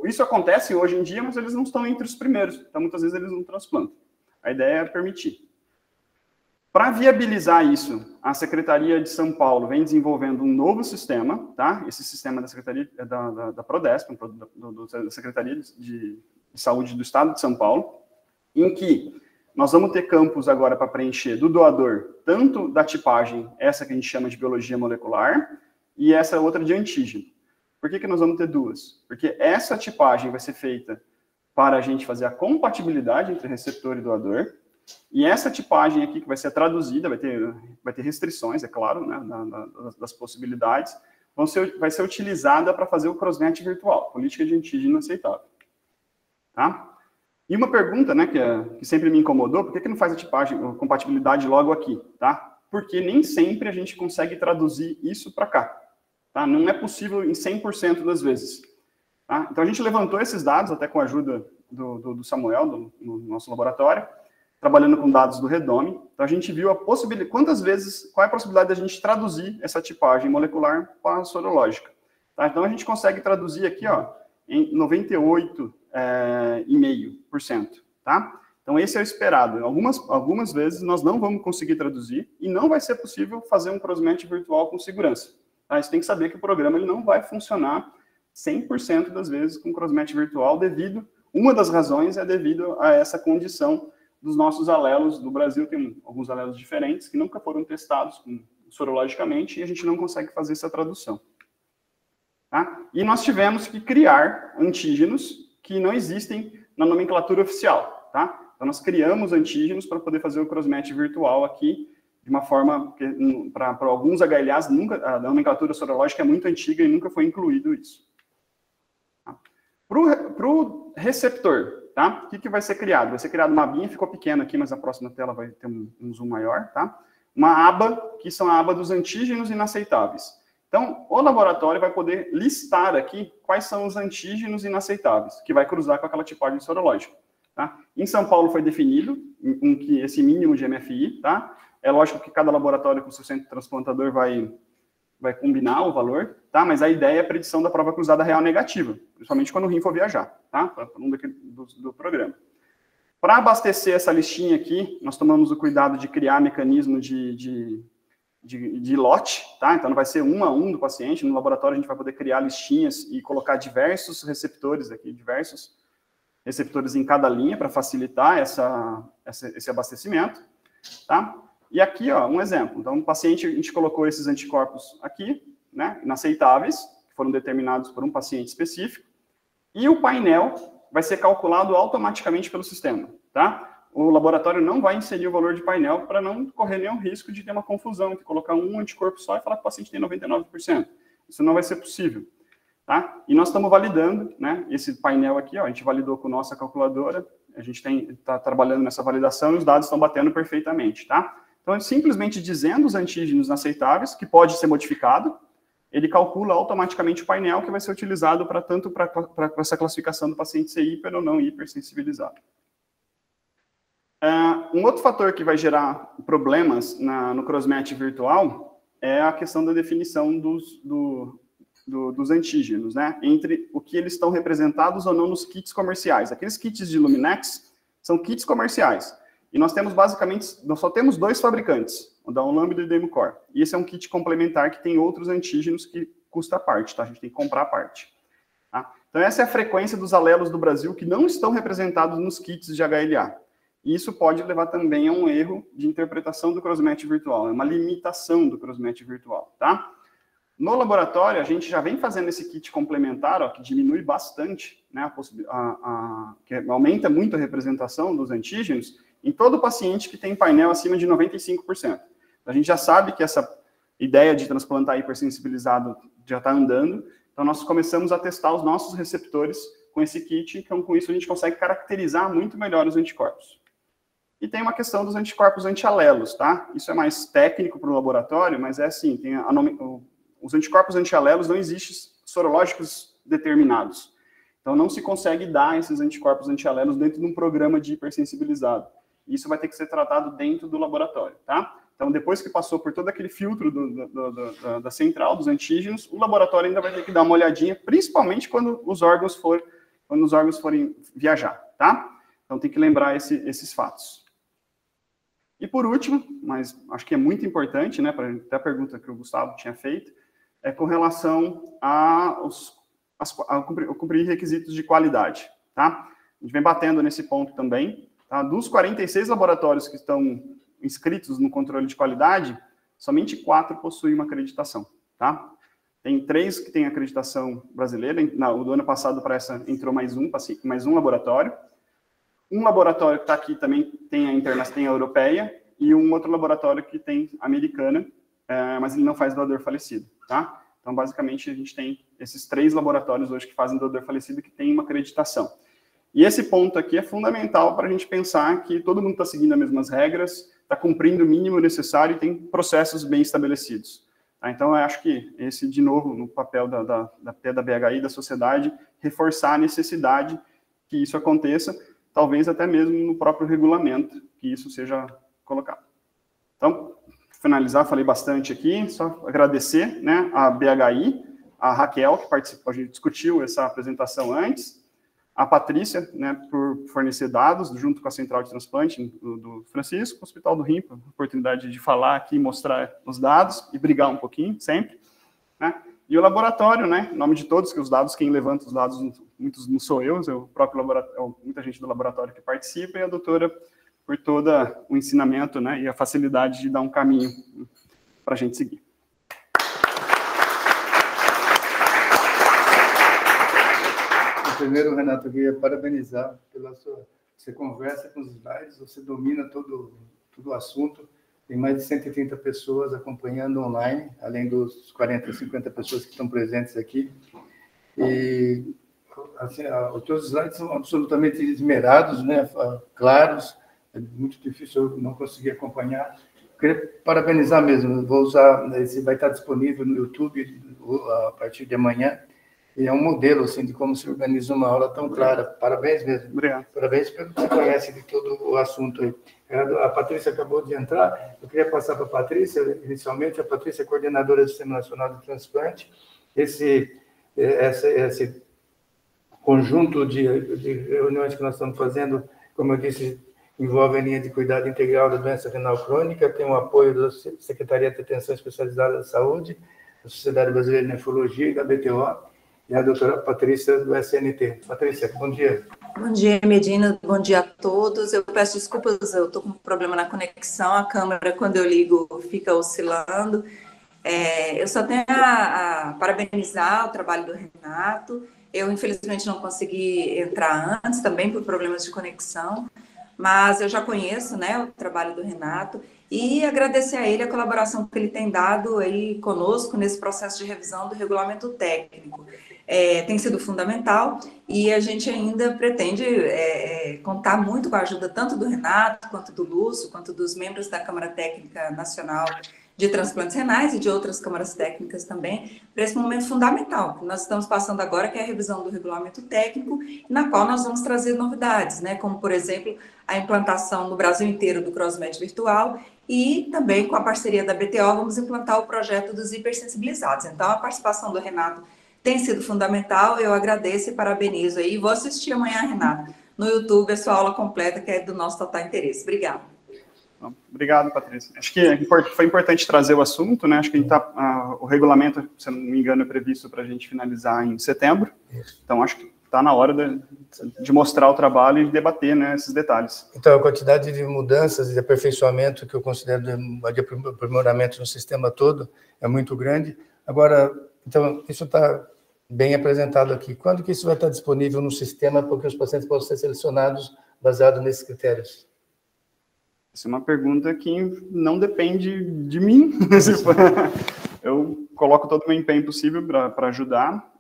Isso acontece hoje em dia, mas eles não estão entre os primeiros, então muitas vezes eles não transplantam. A ideia é permitir. Para viabilizar isso, a Secretaria de São Paulo vem desenvolvendo um novo sistema, tá? Esse sistema da Secretaria da Prodesp, da Secretaria de Saúde do Estado de São Paulo, em que nós vamos ter campos agora para preencher do doador, tanto da tipagem, essa que a gente chama de biologia molecular, e essa outra de antígeno. Por que nós vamos ter duas? Porque essa tipagem vai ser feita para a gente fazer a compatibilidade entre receptor e doador, e essa tipagem aqui, que vai ser traduzida, vai ter restrições, é claro, né, das possibilidades, vai ser utilizada para fazer o crossmatch virtual, política de antígeno aceitável. Tá? E uma pergunta, né, que sempre me incomodou, por que não faz a tipagem, a compatibilidade logo aqui? Tá? Porque nem sempre a gente consegue traduzir isso para cá. Tá? Não é possível em 100% das vezes. Tá? Então a gente levantou esses dados, até com a ajuda do Samuel, no nosso laboratório, trabalhando com dados do Redome. Então, a gente viu a possibilidade, qual é a possibilidade da gente traduzir essa tipagem molecular para a sorológica. Tá? Então, a gente consegue traduzir aqui, ó, em 98,5%. Tá? Então, esse é o esperado. Algumas vezes, nós não vamos conseguir traduzir e não vai ser possível fazer um crossmatch virtual com segurança. Tá? Você tem que saber que o programa ele não vai funcionar 100% das vezes com crossmatch virtual uma das razões é devido a essa condição dos nossos alelos do Brasil. Tem alguns alelos diferentes que nunca foram testados sorologicamente e a gente não consegue fazer essa tradução. Tá? E nós tivemos que criar antígenos que não existem na nomenclatura oficial. Tá? Então, nós criamos antígenos para poder fazer o crossmatch virtual aqui, de uma forma que, para alguns HLAs, a nomenclatura sorológica é muito antiga e nunca foi incluído isso. Tá? Para o receptor, tá? O que vai ser criado? Vai ser criado uma abinha, ficou pequeno aqui, mas a próxima tela vai ter um zoom maior, tá? Uma aba, que são a aba dos antígenos inaceitáveis. Então, o laboratório vai poder listar aqui quais são os antígenos inaceitáveis, que vai cruzar com aquela tipagem sorológica. Tá? Em São Paulo foi definido esse mínimo de MFI, tá? É lógico que cada laboratório com seu centro transplantador vai combinar o valor, tá? Mas a ideia é a predição da prova cruzada real negativa, principalmente quando o rim for viajar, tá? Para um do programa. Para abastecer essa listinha aqui, nós tomamos o cuidado de criar mecanismo de lote, tá? Então não vai ser um a um do paciente, no laboratório a gente vai poder criar listinhas e colocar diversos receptores aqui, diversos receptores em cada linha para facilitar esse abastecimento, tá? E aqui, ó, um exemplo. Então, o paciente, a gente colocou esses anticorpos aqui, né, inaceitáveis, que foram determinados por um paciente específico, e o painel vai ser calculado automaticamente pelo sistema, tá? O laboratório não vai inserir o valor de painel para não correr nenhum risco de ter uma confusão, de colocar um anticorpo só e falar que o paciente tem 99%. Isso não vai ser possível, tá? E nós estamos validando, né, esse painel aqui, ó, a gente validou com nossa calculadora, a gente está trabalhando nessa validação e os dados estão batendo perfeitamente, tá? Então, simplesmente dizendo os antígenos aceitáveis, que pode ser modificado, ele calcula automaticamente o painel que vai ser utilizado tanto para essa classificação do paciente ser hiper ou não hipersensibilizado. Um outro fator que vai gerar problemas no crossmatch virtual é a questão da definição dos antígenos, né? Entre o que eles estão representados ou não nos kits comerciais. Aqueles kits de Luminex são kits comerciais. E nós só temos 2 fabricantes, o da Unlambda e o da Imucor. E esse é um kit complementar que tem outros antígenos que custa a parte, tá? A gente tem que comprar a parte. Tá? Então, essa é a frequência dos alelos do Brasil que não estão representados nos kits de HLA. E isso pode levar também a um erro de interpretação do crossmatch virtual, é uma limitação do crossmatch virtual, tá? No laboratório, a gente já vem fazendo esse kit complementar, ó, que diminui bastante, né, que aumenta muito a representação dos antígenos, em todo paciente que tem painel acima de 95%. A gente já sabe que essa ideia de transplantar hipersensibilizado já está andando, então nós começamos a testar os nossos receptores com esse kit, então com isso a gente consegue caracterizar muito melhor os anticorpos. E tem uma questão dos anticorpos antialelos, tá? Isso é mais técnico para o laboratório, mas é assim, os anticorpos antialelos não existem sorológicos determinados. Então não se consegue dar esses anticorpos antialelos dentro de um programa de hipersensibilizado. Isso vai ter que ser tratado dentro do laboratório, tá? Então, depois que passou por todo aquele filtro da central, dos antígenos, o laboratório ainda vai ter que dar uma olhadinha, principalmente quando os órgãos forem viajar, tá? Então, tem que lembrar esses fatos. E por último, mas acho que é muito importante, né, para até a pergunta que o Gustavo tinha feito, é com relação a cumprir requisitos de qualidade, tá? A gente vem batendo nesse ponto também, tá? Dos 46 laboratórios que estão inscritos no controle de qualidade, somente 4 possuem uma acreditação, tá? Tem 3 que têm acreditação brasileira, do ano passado para essa entrou mais um laboratório. Um laboratório que está aqui também tem a europeia, e um outro laboratório que tem a americana, mas ele não faz doador falecido, tá? Então, basicamente, a gente tem esses 3 laboratórios hoje que fazem doador falecido que tem uma acreditação. E esse ponto aqui é fundamental para a gente pensar que todo mundo está seguindo as mesmas regras, está cumprindo o mínimo necessário e tem processos bem estabelecidos. Tá? Então, eu acho que esse, de novo, no papel da BHI, da sociedade, reforçar a necessidade que isso aconteça, talvez até mesmo no próprio regulamento, que isso seja colocado. Então, finalizar, falei bastante aqui, só agradecer, né, a BHI, a Raquel, que participou, a gente discutiu essa apresentação antes, a Patrícia, né, por fornecer dados, junto com a Central de Transplante do Francisco, o Hospital do Rim, oportunidade de falar aqui, mostrar os dados e brigar um pouquinho, sempre, né, e o laboratório, né, em nome de todos, que os dados, quem levanta os dados, muitos não sou eu, o próprio laboratório, muita gente do laboratório que participa, e a doutora por todo o ensinamento, né, e a facilidade de dar um caminho para a gente seguir. Primeiro, Renato, eu queria parabenizar pela você conversa com os slides, você domina todo o assunto, tem mais de 130 pessoas acompanhando online, além dos 40, 50 pessoas que estão presentes aqui, e assim, os teus slides são absolutamente esmerados, né, claros, é muito difícil, eu não conseguir acompanhar. Eu queria parabenizar mesmo, vou usar, esse vai estar disponível no YouTube a partir de amanhã, e é um modelo assim, de como se organiza uma aula tão clara. Parabéns mesmo. Obrigado. Parabéns pelo que você conhece de todo o assunto aí. A Patrícia acabou de entrar, eu queria passar para a Patrícia, inicialmente, a Patrícia é coordenadora do Sistema Nacional de Transplante. Esse conjunto de reuniões que nós estamos fazendo, como eu disse, envolve a linha de cuidado integral da doença renal crônica, tem o apoio da Secretaria de Atenção Especializada da Saúde, da Sociedade Brasileira de Nefrologia e da BTO, e a doutora Patrícia, do SNT. Patrícia, bom dia. Bom dia, Medina. Bom dia a todos. Eu peço desculpas, eu estou com um problema na conexão, a câmera, quando eu ligo, fica oscilando. Eu só tenho a parabenizar o trabalho do Renato. Eu, infelizmente, não consegui entrar antes, também por problemas de conexão, mas eu já conheço, né, o trabalho do Renato, e agradecer a ele a colaboração que ele tem dado aí conosco nesse processo de revisão do regulamento técnico. Tem sido fundamental e a gente ainda pretende contar muito com a ajuda tanto do Renato, quanto do Lúcio, quanto dos membros da Câmara Técnica Nacional de Transplantes Renais e de outras câmaras técnicas também, para esse momento fundamental que nós estamos passando agora, que é a revisão do regulamento técnico, na qual nós vamos trazer novidades, né, como, por exemplo, a implantação no Brasil inteiro do CrossMed virtual e também com a parceria da BTO vamos implantar o projeto dos hipersensibilizados. Então, a participação do Renato tem sido fundamental, eu agradeço e parabenizo aí. Vou assistir amanhã, Renato, no YouTube, a sua aula completa, que é do nosso total interesse. Obrigada. Obrigado, Patrícia. Acho que foi importante trazer o assunto, né? Acho que o regulamento, se não me engano, é previsto para a gente finalizar em setembro. Então, acho que está na hora de mostrar o trabalho e de debater, né, esses detalhes. Então, a quantidade de mudanças e de aperfeiçoamento que eu considero de aprimoramento no sistema todo é muito grande. Agora, então, isso está bem apresentado aqui. Quando que isso vai estar disponível no sistema para que os pacientes possam ser selecionados baseado nesses critérios? Essa é uma pergunta que não depende de mim. Eu coloco todo o meu empenho possível para ajudar.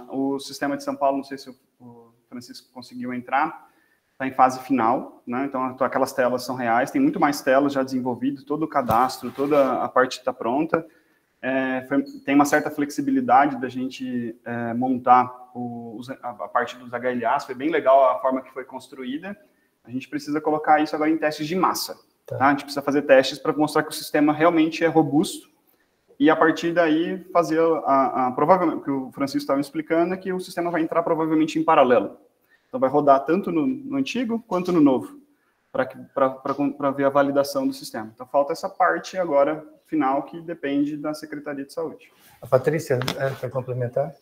O sistema de São Paulo, não sei se o Francisco conseguiu entrar, está em fase final, né? Então aquelas telas são reais, tem muito mais telas já desenvolvidas, todo o cadastro, toda a parte está pronta. Tem uma certa flexibilidade da gente montar a parte dos HLAs, foi bem legal a forma que foi construída. A gente precisa colocar isso agora em testes de massa, Tá? A gente precisa fazer testes para mostrar que o sistema realmente é robusto e, a partir daí, fazer provavelmente, o que o Francisco estava explicando é que o sistema vai entrar provavelmente em paralelo. Então, vai rodar tanto no antigo quanto no novo, para ver a validação do sistema. Então, falta essa parte agora, final, que depende da Secretaria de Saúde. A Patrícia, para complementar?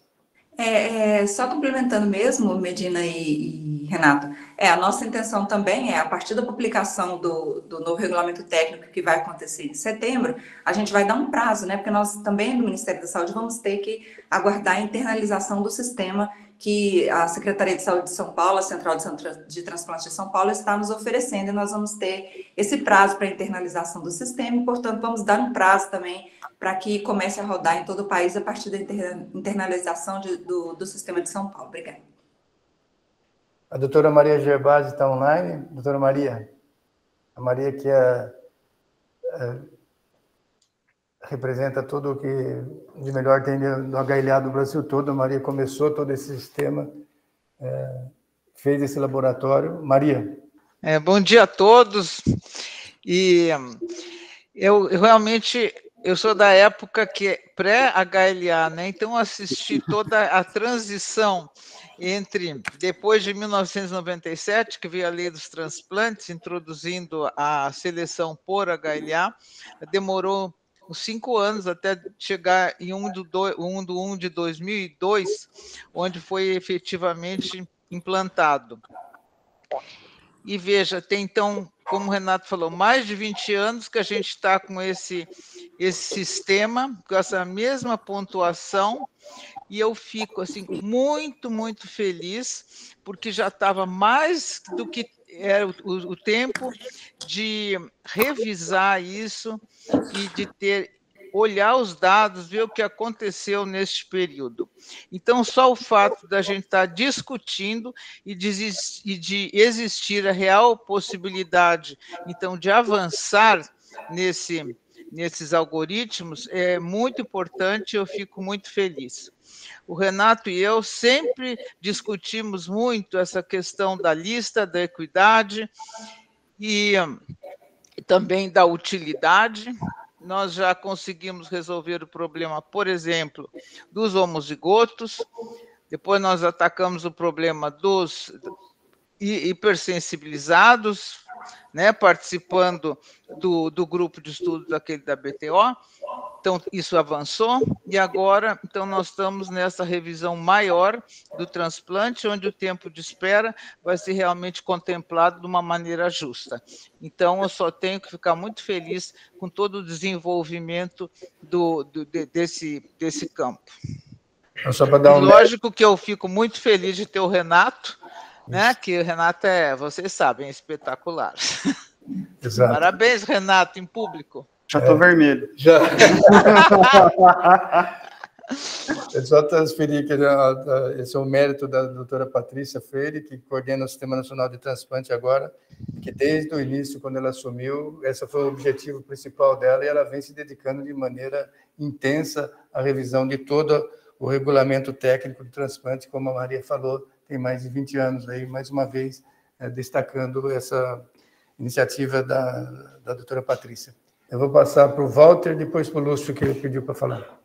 Só complementando mesmo, Medina e Renato, a nossa intenção também a partir da publicação do novo regulamento técnico, que vai acontecer em setembro, a gente vai dar um prazo, né? Porque nós também, do Ministério da Saúde, vamos ter que aguardar a internalização do sistema que a Secretaria de Saúde de São Paulo, a Central de Transplante de São Paulo, está nos oferecendo, e nós vamos ter esse prazo para a internalização do sistema, e, portanto, vamos dar um prazo também para que comece a rodar em todo o país a partir da internalização do sistema de São Paulo. Obrigada. A doutora Maria Gerbasi está online. Doutora Maria, a Maria que representa tudo o que de melhor tem no HLA do Brasil todo. A Maria começou todo esse sistema, fez esse laboratório. Maria. Bom dia a todos. E eu realmente... Eu sou da época que é pré-HLA, né? Então assisti toda a transição depois de 1997, que veio a lei dos transplantes, introduzindo a seleção por HLA, demorou uns 5 anos até chegar em 1/1 de 2002, onde foi efetivamente implantado. E veja, tem então, como o Renato falou, mais de 20 anos que a gente está com esse sistema, com essa mesma pontuação, e eu fico assim muito, muito feliz, porque já estava mais do que era o tempo de revisar isso e de olhar os dados, ver o que aconteceu neste período. Então, só o fato da gente estar discutindo e de existir a real possibilidade, então, de avançar nesses algoritmos é muito importante, eu fico muito feliz. O Renato e eu sempre discutimos muito essa questão da lista, da equidade e também da utilidade. Nós já conseguimos resolver o problema, por exemplo, dos homozigotos, depois nós atacamos o problema dos hipersensibilizados, né, participando do grupo de estudo daquele da BTO, então isso avançou, e agora então nós estamos nessa revisão maior do transplante, onde o tempo de espera vai ser realmente contemplado de uma maneira justa. Então eu só tenho que ficar muito feliz com todo o desenvolvimento desse campo. Só para dar lógico que eu fico muito feliz de ter o Renato, né? Que o Renato vocês sabem, é espetacular. Exato. Parabéns, Renato, em público. Já estou vermelho. Já. Eu só transferi que esse é o mérito da doutora Patrícia Freire, que coordena o Sistema Nacional de Transplante agora, que desde o início, quando ela assumiu, esse foi o objetivo principal dela, e ela vem se dedicando de maneira intensa à revisão de todo o regulamento técnico de transplante, como a Maria falou, tem mais de 20 anos aí, mais uma vez, destacando essa iniciativa da doutora Patrícia. Eu vou passar para o Walter, depois para o Lúcio, que ele pediu para falar.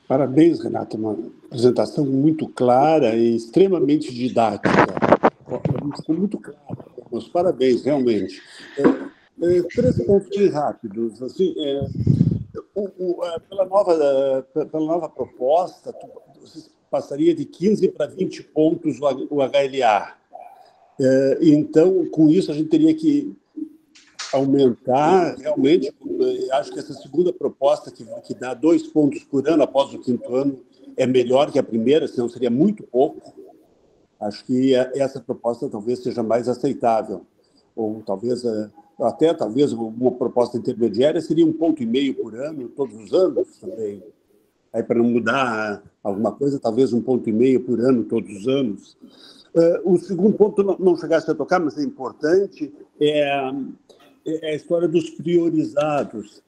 Parabéns, Renato, uma apresentação muito clara e extremamente didática. Ficou muito claro. Meus parabéns, realmente. 3 pontos bem rápidos. Assim, pela nova proposta, você passaria de 15 para 20 pontos o HLA. Então, com isso, a gente teria que aumentar, realmente, acho que essa segunda proposta, que dá 2 pontos por ano após o 5º ano, é melhor que a primeira, senão seria muito pouco. Acho que essa proposta talvez seja mais aceitável. Ou talvez, talvez uma proposta intermediária seria 1,5 ponto por ano, todos os anos também. Aí, para não mudar alguma coisa, talvez 1,5 ponto por ano, todos os anos. O segundo ponto, não chegasse a tocar, mas é importante, é a história dos priorizados.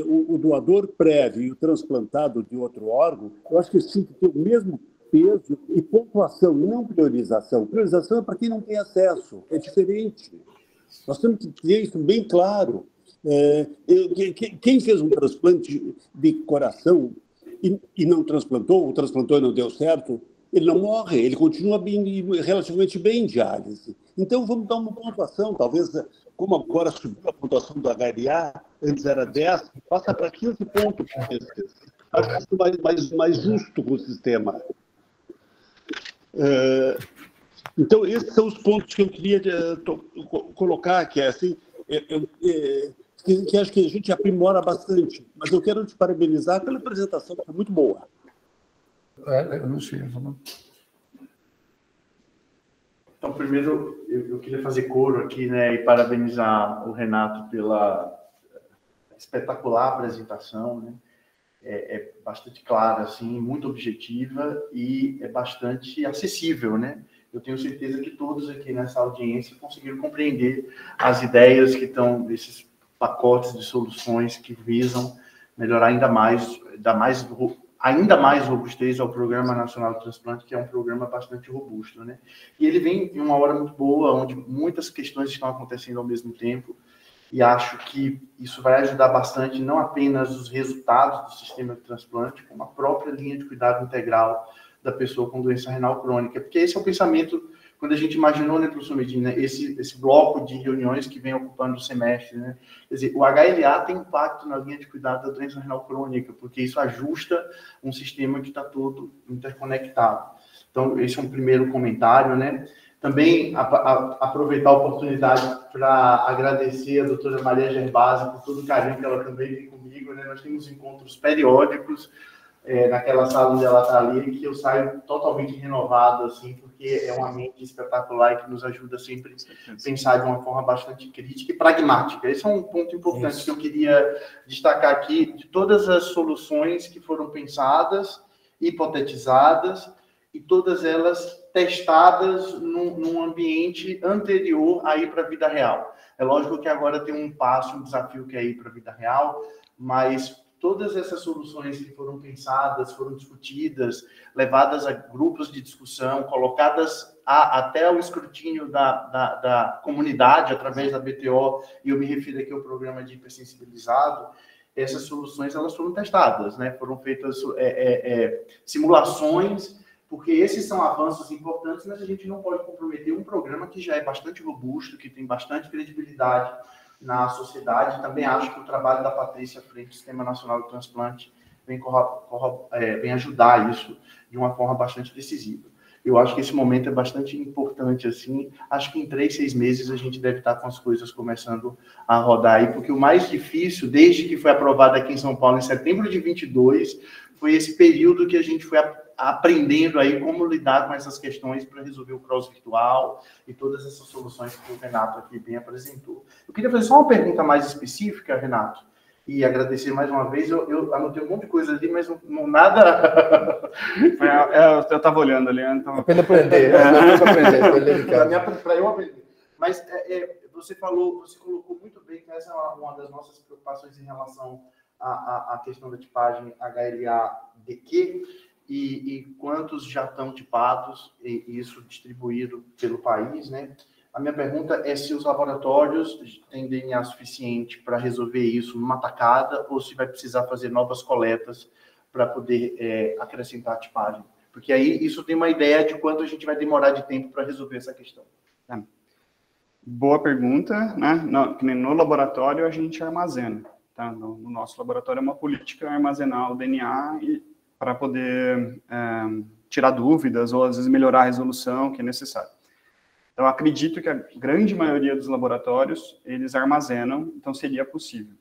O doador prévio e o transplantado de outro órgão, eu acho que eles tinham que ter o mesmo peso e pontuação, e não priorização. Priorização é para quem não tem acesso, é diferente. Nós temos que ter isso bem claro. Quem fez um transplante de coração e não transplantou, ou transplantou e não deu certo, ele não morre, ele continua relativamente bem em diálise. Então, vamos dar uma pontuação, talvez, como agora subiu a pontuação do HLA, antes era 10, passa para 15 pontos. Acho isso mais justo para o sistema. Então, esses são os pontos que eu queria colocar, que é assim, que acho que a gente aprimora bastante, mas eu quero te parabenizar pela apresentação, que foi muito boa. Eu não sei. Então, primeiro, eu queria fazer coro aqui, né, e parabenizar o Renato pela espetacular apresentação, né? É bastante clara, assim, muito objetiva e é bastante acessível, né? Eu tenho certeza que todos aqui nessa audiência conseguiram compreender as ideias que estão nesses pacotes de soluções que visam melhorar ainda mais robustez ao Programa Nacional de Transplante, que é um programa bastante robusto, né? E ele vem em uma hora muito boa, onde muitas questões estão acontecendo ao mesmo tempo, e acho que isso vai ajudar bastante, não apenas os resultados do sistema de transplante, como a própria linha de cuidado integral da pessoa com doença renal crônica, porque esse é o pensamento, quando a gente imaginou, né, professor Medina, esse bloco de reuniões que vem ocupando o semestre, né? Quer dizer, o HLA tem impacto na linha de cuidado da doença renal crônica, porque isso ajusta um sistema que está todo interconectado. Então, esse é um primeiro comentário, né? Também aproveitar a oportunidade para agradecer a doutora Maria Gerbasi por todo o carinho que ela também tem comigo, né? Nós temos encontros periódicos naquela sala onde ela está ali, que eu saio totalmente renovado, assim, porque é uma mente espetacular e que nos ajuda sempre a pensar de uma forma bastante crítica e pragmática. Esse é um ponto importante que eu queria destacar aqui, de todas as soluções que foram pensadas, hipotetizadas, e todas elas testadas num ambiente anterior a ir para a vida real. É lógico que agora tem um passo, um desafio que é ir para a vida real, mas todas essas soluções que foram pensadas, foram discutidas, levadas a grupos de discussão, colocadas até ao escrutínio da comunidade através da BTO, e eu me refiro aqui ao programa de hipersensibilizado, essas soluções elas foram testadas, né? Foram feitas simulações, porque esses são avanços importantes, mas a gente não pode comprometer um programa que já é bastante robusto, que tem bastante credibilidade na sociedade. Também acho que o trabalho da Patrícia frente ao Sistema Nacional de Transplante vem ajudar isso de uma forma bastante decisiva. Eu acho que esse momento é bastante importante, assim. Acho que em 3, 6 meses a gente deve estar com as coisas começando a rodar aí, porque o mais difícil, desde que foi aprovado aqui em São Paulo, em setembro de 22, foi esse período que a gente foi aprendendo aí como lidar com essas questões para resolver o cross virtual e todas essas soluções que o Renato aqui bem apresentou. Eu queria fazer só uma pergunta mais específica, Renato, e agradecer mais uma vez. Eu anotei um monte de coisa ali, mas não nada... Eu estava olhando ali. Então... Apenas aprender. Para eu aprender. Mas você colocou muito bem que essa é uma das nossas preocupações em relação à questão da tipagem HLA-DQ, e quantos já estão tipados, e isso distribuído pelo país, né? A minha pergunta é se os laboratórios têm DNA suficiente para resolver isso numa tacada, ou se vai precisar fazer novas coletas para poder acrescentar a tipagem. Porque aí isso tem uma ideia de quanto a gente vai demorar de tempo para resolver essa questão. Boa pergunta, né? No laboratório a gente armazena, tá? No nosso laboratório é uma política armazenar o DNA para poder tirar dúvidas ou às vezes melhorar a resolução que é necessário. Então, acredito que a grande maioria dos laboratórios, eles armazenam, então seria possível.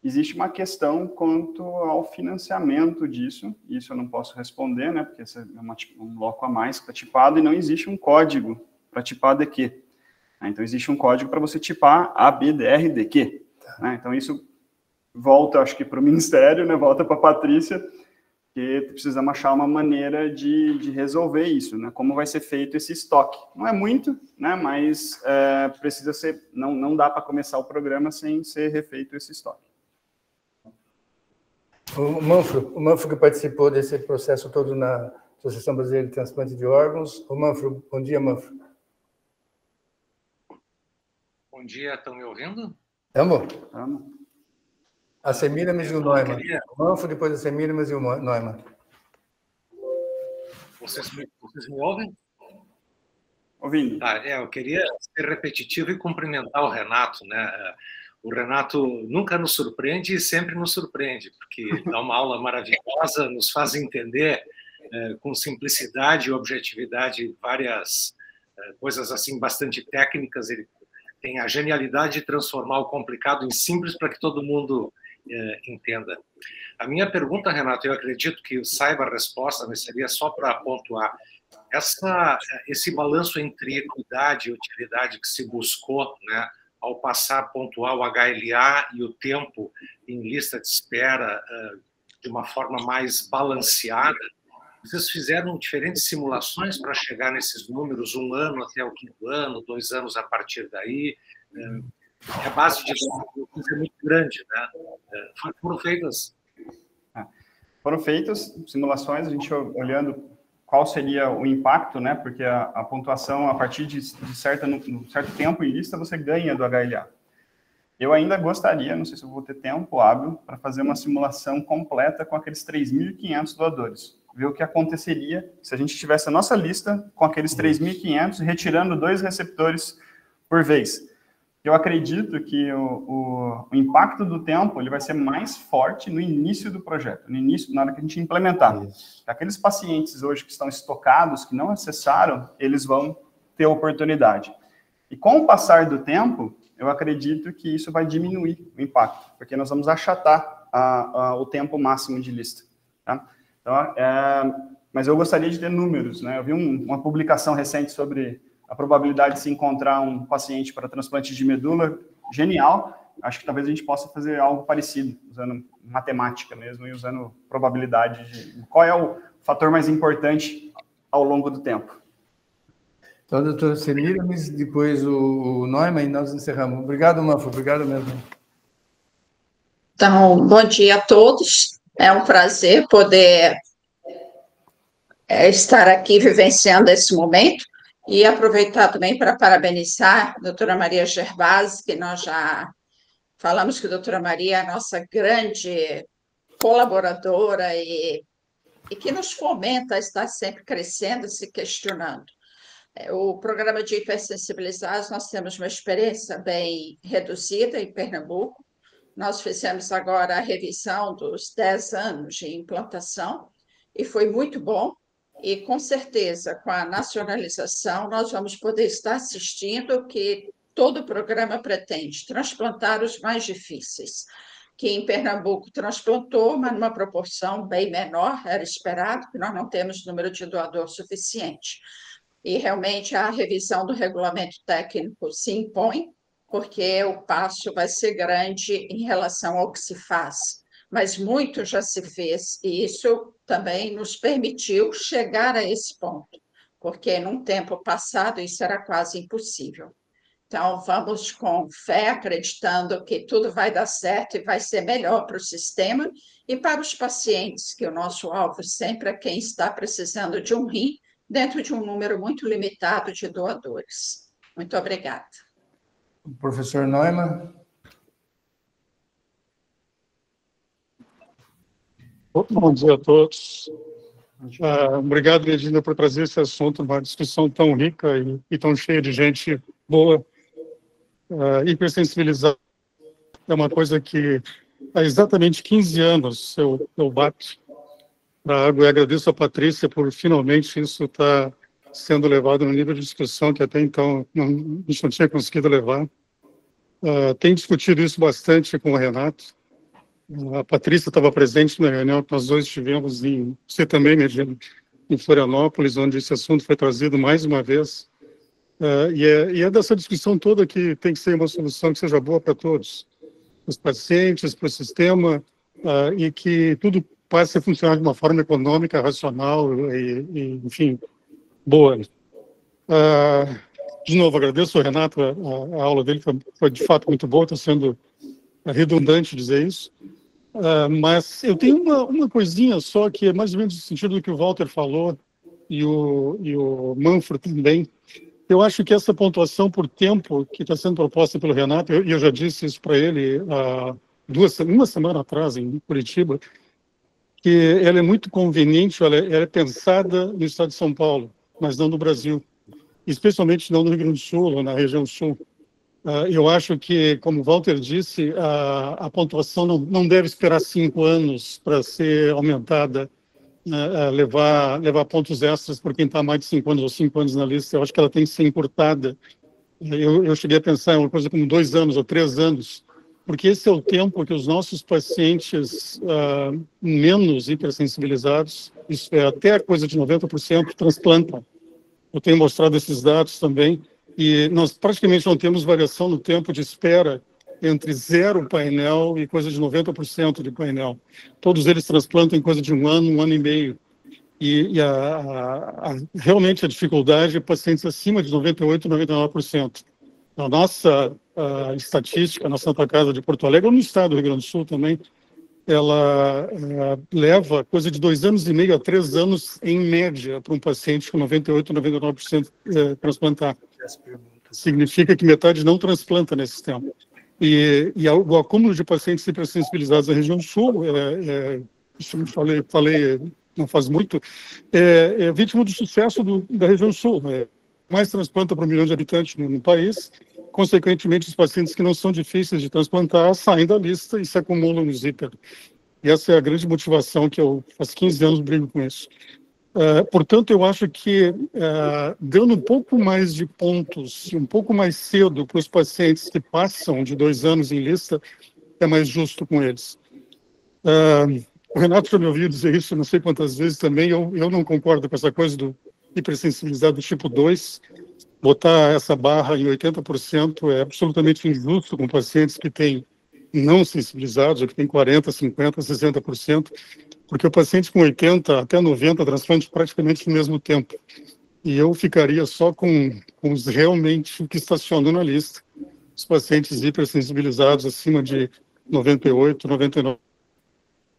Existe uma questão quanto ao financiamento disso, isso eu não posso responder, né, porque esse é um bloco a mais que está tipado, e não existe um código para tipar DQ. Então, existe um código para você tipar ABDRDQ. Né? Então, isso volta, acho que, para o Ministério, né, volta para a Patrícia, que precisamos achar uma maneira de resolver isso, né? Como vai ser feito esse estoque. Não é muito, né? Mas precisa ser, não dá para começar o programa sem ser refeito esse estoque. O Manfro que participou desse processo todo na Associação Brasileira de Transplante de Órgãos. O Manfro, bom dia, Manfro. Bom Bom dia, estão me ouvindo? Estamos. Vamos. A Semiramis e o Neumann. O Manfro, depois a Semiramis e o Neumann. Vocês me ouvem? Ouvindo. Tá, eu queria ser repetitivo e cumprimentar o Renato, né? O Renato nunca nos surpreende e sempre nos surpreende, porque dá uma aula maravilhosa, nos faz entender com simplicidade e objetividade várias coisas assim bastante técnicas. Ele tem a genialidade de transformar o complicado em simples para que todo mundo entenda. A minha pergunta, Renato, eu acredito que saiba a resposta, mas seria só para pontuar. Esse balanço entre equidade e utilidade que se buscou, né, ao passar a pontuar o HLA e o tempo em lista de espera de uma forma mais balanceada, vocês fizeram diferentes simulações para chegar nesses números, 1 ano até o 5º ano, 2 anos a partir daí. A base disso é muito grande, né? Foram feitas simulações, a gente olhando qual seria o impacto, né? Porque a pontuação, a partir de certo tempo em lista, você ganha do HLA. Eu ainda gostaria, não sei se eu vou ter tempo hábil, para fazer uma simulação completa com aqueles 3.500 doadores. Ver o que aconteceria se a gente tivesse a nossa lista com aqueles 3.500 e retirando 2 receptores por vez. Eu acredito que o impacto do tempo ele vai ser mais forte no início do projeto, no início, na hora que a gente implementar. Aqueles pacientes hoje que estão estocados, que não acessaram, eles vão ter oportunidade. E com o passar do tempo, eu acredito que isso vai diminuir o impacto, porque nós vamos achatar o tempo máximo de lista. Tá? Então, mas eu gostaria de ter números, né? Eu vi uma publicação recente sobre a probabilidade de se encontrar um paciente para transplante de medula, genial. Acho que talvez a gente possa fazer algo parecido, usando matemática mesmo e usando probabilidade de qual é o fator mais importante ao longo do tempo. Então, doutor Semiramis, depois o Neumann e nós encerramos. Obrigado, Manfro, obrigado mesmo. Então, bom dia a todos. É um prazer poder estar aqui vivenciando esse momento. E aproveitar também para parabenizar a doutora Maria Gervasi, que nós já falamos que a doutora Maria é a nossa grande colaboradora e que nos fomenta a estar sempre crescendo, se questionando. O programa de hipersensibilizados, nós temos uma experiência bem reduzida em Pernambuco. Nós fizemos agora a revisão dos 10 anos de implantação e foi muito bom. E, com certeza, com a nacionalização, nós vamos poder estar assistindo o que todo o programa pretende, transplantar os mais difíceis, que em Pernambuco transplantou, mas numa proporção bem menor, era esperado, que nós não temos número de doador suficiente. E, realmente, a revisão do regulamento técnico se impõe, porque o passo vai ser grande em relação ao que se faz. Mas muito já se fez, e isso também nos permitiu chegar a esse ponto, porque num tempo passado isso era quase impossível. Então, vamos com fé, acreditando que tudo vai dar certo e vai ser melhor para o sistema e para os pacientes, que o nosso alvo sempre é quem está precisando de um rim, dentro de um número muito limitado de doadores. Muito obrigada. Professor Neumann. Bom dia a todos. Obrigado, Regina, por trazer esse assunto, uma discussão tão rica e tão cheia de gente boa. Hipersensibilizar é uma coisa que há exatamente 15 anos eu bato para a água e agradeço a Patrícia por finalmente isso estar sendo levado no nível de discussão que até então a gente não tinha conseguido levar. Tenho discutido isso bastante com o Renato. A Patrícia estava presente na reunião que nós dois tivemos, você também, Regina, em Florianópolis, onde esse assunto foi trazido mais uma vez. E é dessa discussão toda que tem que ser uma solução que seja boa para todos, para os pacientes, para o sistema, e que tudo passe a funcionar de uma forma econômica, racional e enfim, boa. De novo, agradeço ao Renato, a aula dele foi de fato muito boa, está sendo redundante dizer isso. Mas eu tenho uma coisinha só que é mais ou menos no sentido do que o Walter falou e o Manfro também. Eu acho que essa pontuação por tempo que está sendo proposta pelo Renato, e eu já disse isso para ele há uma semana atrás, em Curitiba, que ela é muito conveniente, ela é pensada no estado de São Paulo, mas não no Brasil, especialmente não no Rio Grande do Sul, ou na região sul. Eu acho que, como o Walter disse, a pontuação não deve esperar 5 anos para ser aumentada, levar pontos extras por quem está há mais de 5 anos ou 5 anos na lista. Eu acho que ela tem que ser encurtada. Eu cheguei a pensar em uma coisa como 2 anos ou 3 anos, porque esse é o tempo que os nossos pacientes menos hipersensibilizados, isso é até coisa de 90%, transplantam. Eu tenho mostrado esses dados também, e nós praticamente não temos variação no tempo de espera entre 0 painel e coisa de 90% de painel. Todos eles transplantam em coisa de 1 ano e meio. E realmente a dificuldade é pacientes acima de 98%, 99%. A nossa estatística na Santa Casa de Porto Alegre, ou no estado do Rio Grande do Sul também, ela leva coisa de 2 anos e meio a 3 anos, em média, para um paciente com 98%, 99% transplantar. Significa que metade não transplanta nesse tempo. E o acúmulo de pacientes hipersensibilizados na região sul, isso eu falei não faz muito, é vítima do sucesso da região sul. Mais transplanta para 1 milhão de habitantes no país. Consequentemente, os pacientes que não são difíceis de transplantar saem da lista e se acumulam no hiper. E essa é a grande motivação que eu, faz 15 anos, brigo com isso. Portanto, eu acho que dando um pouco mais de pontos, um pouco mais cedo para os pacientes que passam de 2 anos em lista, é mais justo com eles. O Renato já me ouviu dizer isso não sei quantas vezes também. Eu não concordo com essa coisa do hipersensibilizado tipo 2. Botar essa barra em 80% é absolutamente injusto com pacientes que têm não sensibilizados, ou que têm 40%, 50%, 60%, porque o paciente com 80% até 90% transplante praticamente no mesmo tempo. E eu ficaria só com os realmente que estacionam na lista, os pacientes hipersensibilizados acima de 98%, 99%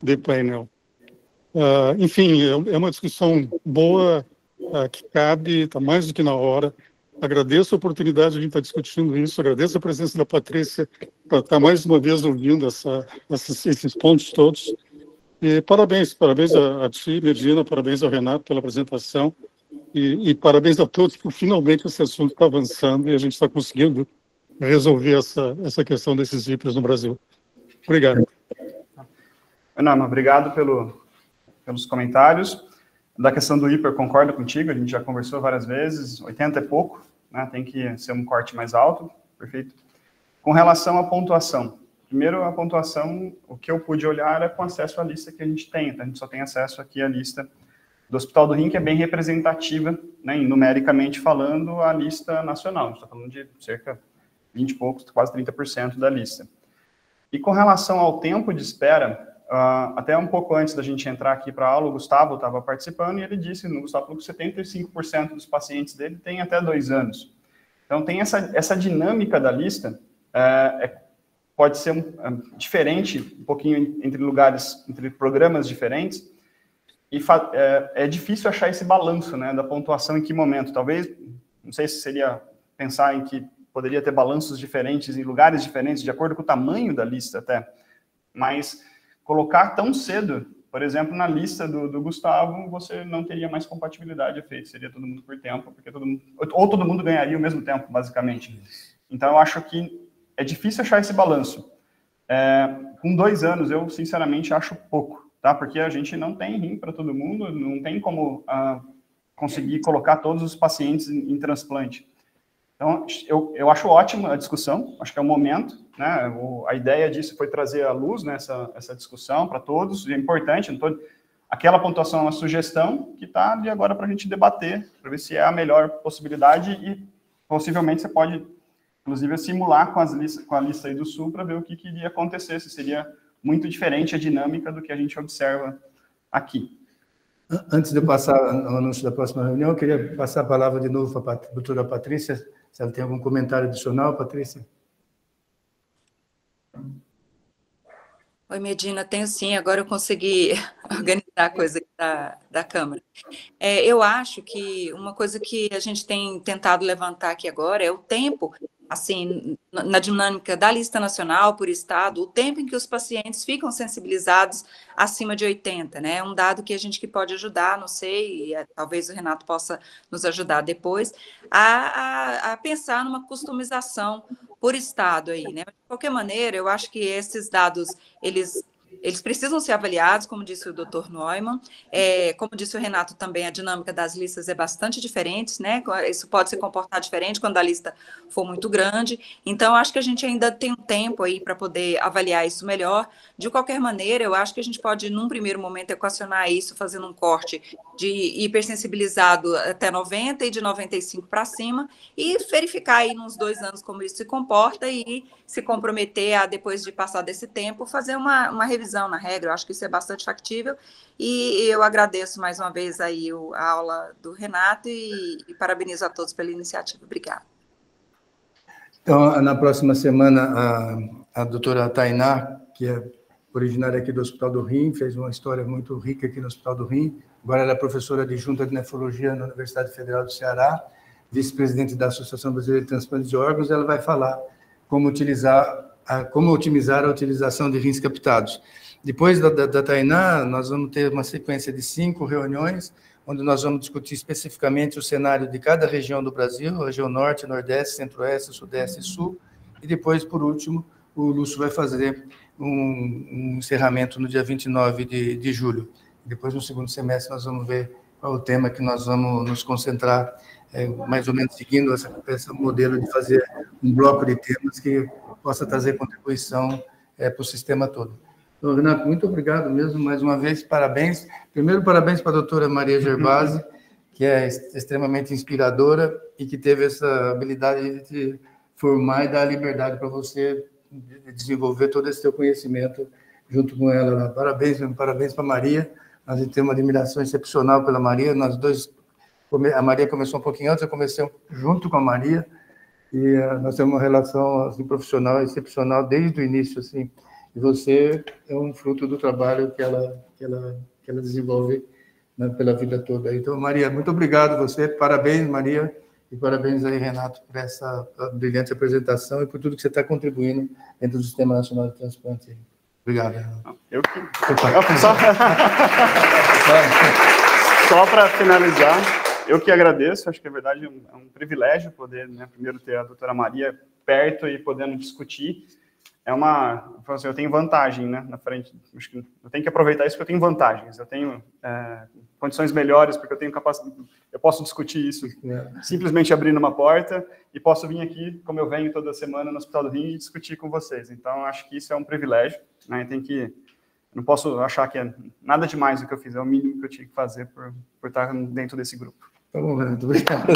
de painel. Enfim, é uma discussão boa, que cabe, está mais do que na hora. Agradeço a oportunidade de a gente estar discutindo isso, agradeço a presença da Patrícia para estar mais uma vez ouvindo esses pontos todos. E parabéns a ti, Medina, parabéns ao Renato pela apresentação e parabéns a todos por finalmente esse assunto está avançando e a gente está conseguindo resolver essa questão desses hipers no Brasil. Obrigado. Ana, obrigado pelos comentários. Da questão do hiper, concordo contigo, a gente já conversou várias vezes, 80 é pouco, né? Tem que ser um corte mais alto, perfeito. Com relação à pontuação, primeiro a pontuação, o que eu pude olhar é com acesso à lista que a gente tem, então a gente só tem acesso aqui à lista do Hospital do Rim, que é bem representativa, né, numericamente falando, a lista nacional, a gente está falando de cerca de 20 e poucos, quase 30% da lista. E com relação ao tempo de espera, até um pouco antes da gente entrar aqui para a aula, o Gustavo estava participando e ele disse, no Gustavo falou que 75% dos pacientes dele têm até 2 anos. Então, tem essa dinâmica da lista, pode ser diferente, um pouquinho entre programas diferentes, e é difícil achar esse balanço, né, da pontuação em que momento. Talvez, não sei se seria pensar em que poderia ter balanços diferentes em lugares diferentes, de acordo com o tamanho da lista até, mas colocar tão cedo, por exemplo, na lista do Gustavo, você não teria mais compatibilidade efeito, seria todo mundo por tempo, porque todo mundo ganharia o mesmo tempo, basicamente. Então, eu acho que é difícil achar esse balanço. Com 2 anos, eu, sinceramente, acho pouco, tá? Porque a gente não tem rim para todo mundo, não tem como conseguir colocar todos os pacientes em transplante. Então, eu acho ótima a discussão, acho que é o momento, né? A ideia disso foi trazer à luz, né, essa discussão para todos, e é importante, aquela pontuação é uma sugestão que está ali agora para a gente debater, para ver se é a melhor possibilidade e possivelmente você pode, inclusive, simular com a lista aí do Sul para ver o que iria acontecer, se seria muito diferente a dinâmica do que a gente observa aqui. Antes de eu passar ao anúncio da próxima reunião, eu queria passar a palavra de novo para a doutora Patrícia, se ela tem algum comentário adicional, Patrícia. Oi, Medina, tenho sim, agora eu consegui organizar a coisa da Câmara. Eu acho que uma coisa que a gente tem tentado levantar aqui agora é o tempo, assim, na dinâmica da lista nacional por estado, o tempo em que os pacientes ficam sensibilizados acima de 80, né? É um dado que a gente que pode ajudar, não sei, talvez o Renato possa nos ajudar depois, a pensar numa customização por estado aí, né? De qualquer maneira, eu acho que esses dados, eles precisam ser avaliados, como disse o Dr. Neumann, como disse o Renato também, a dinâmica das listas é bastante diferente, né? Isso pode se comportar diferente quando a lista for muito grande, então acho que a gente ainda tem um tempo aí para poder avaliar isso melhor. De qualquer maneira, eu acho que a gente pode, num primeiro momento, equacionar isso fazendo um corte de hipersensibilizado até 90 e de 95 para cima, e verificar aí nos 2 anos como isso se comporta e se comprometer a, depois de passar desse tempo, fazer uma revisão na regra. Eu acho que isso é bastante factível, e eu agradeço mais uma vez aí a aula do Renato e parabenizo a todos pela iniciativa. Obrigada. Então, na próxima semana, a doutora Tainá, que é originária aqui do Hospital do Rim, fez uma história muito rica aqui no Hospital do Rim, agora ela é professora adjunta de nefrologia na Universidade Federal do Ceará, vice-presidente da Associação Brasileira de Transplantes de Órgãos. Ela vai falar como otimizar a utilização de rins captados. Depois da Tainá, nós vamos ter uma sequência de 5 reuniões, onde nós vamos discutir especificamente o cenário de cada região do Brasil, região Norte, Nordeste, Centro-Oeste, Sudeste e Sul, e depois, por último, o Lúcio vai fazer um encerramento no dia 29 de julho. Depois, no segundo semestre, nós vamos ver qual é o tema que nós vamos nos concentrar, mais ou menos seguindo esse modelo de fazer um bloco de temas que possa trazer contribuição para o sistema todo. Então, Renato, muito obrigado mesmo, mais uma vez, parabéns. Primeiro, parabéns para a doutora Maria Gerbasi, que é extremamente inspiradora e que teve essa habilidade de formar e dar liberdade para você desenvolver todo esse seu conhecimento junto com ela. Parabéns para a Maria. Nós temos uma admiração excepcional pela Maria. Nós dois, a Maria começou um pouquinho antes, eu comecei junto com a Maria, e nós temos uma relação assim, profissional excepcional desde o início, assim. E você é um fruto do trabalho que ela desenvolve, né, pela vida toda. Então, Maria, muito obrigado a você. Parabéns, Maria, e parabéns aí, Renato, por essa brilhante apresentação e por tudo que você está contribuindo dentro do Sistema Nacional de Transplante. Obrigado, Renato. Só para finalizar, eu que agradeço, acho que, na verdade, é um privilégio poder, né, primeiro ter a doutora Maria perto e podendo discutir. Eu tenho vantagem, né, na frente, acho que eu tenho que aproveitar isso porque eu tenho vantagens, eu tenho condições melhores, porque eu tenho capacidade, eu posso discutir isso simplesmente abrindo uma porta, e posso vir aqui, como eu venho toda semana no Hospital do Rim, e discutir com vocês. Então, acho que isso é um privilégio, né, não posso achar que é nada demais o que eu fiz, é o mínimo que eu tinha que fazer por estar dentro desse grupo. Tá bom, Renato, obrigado.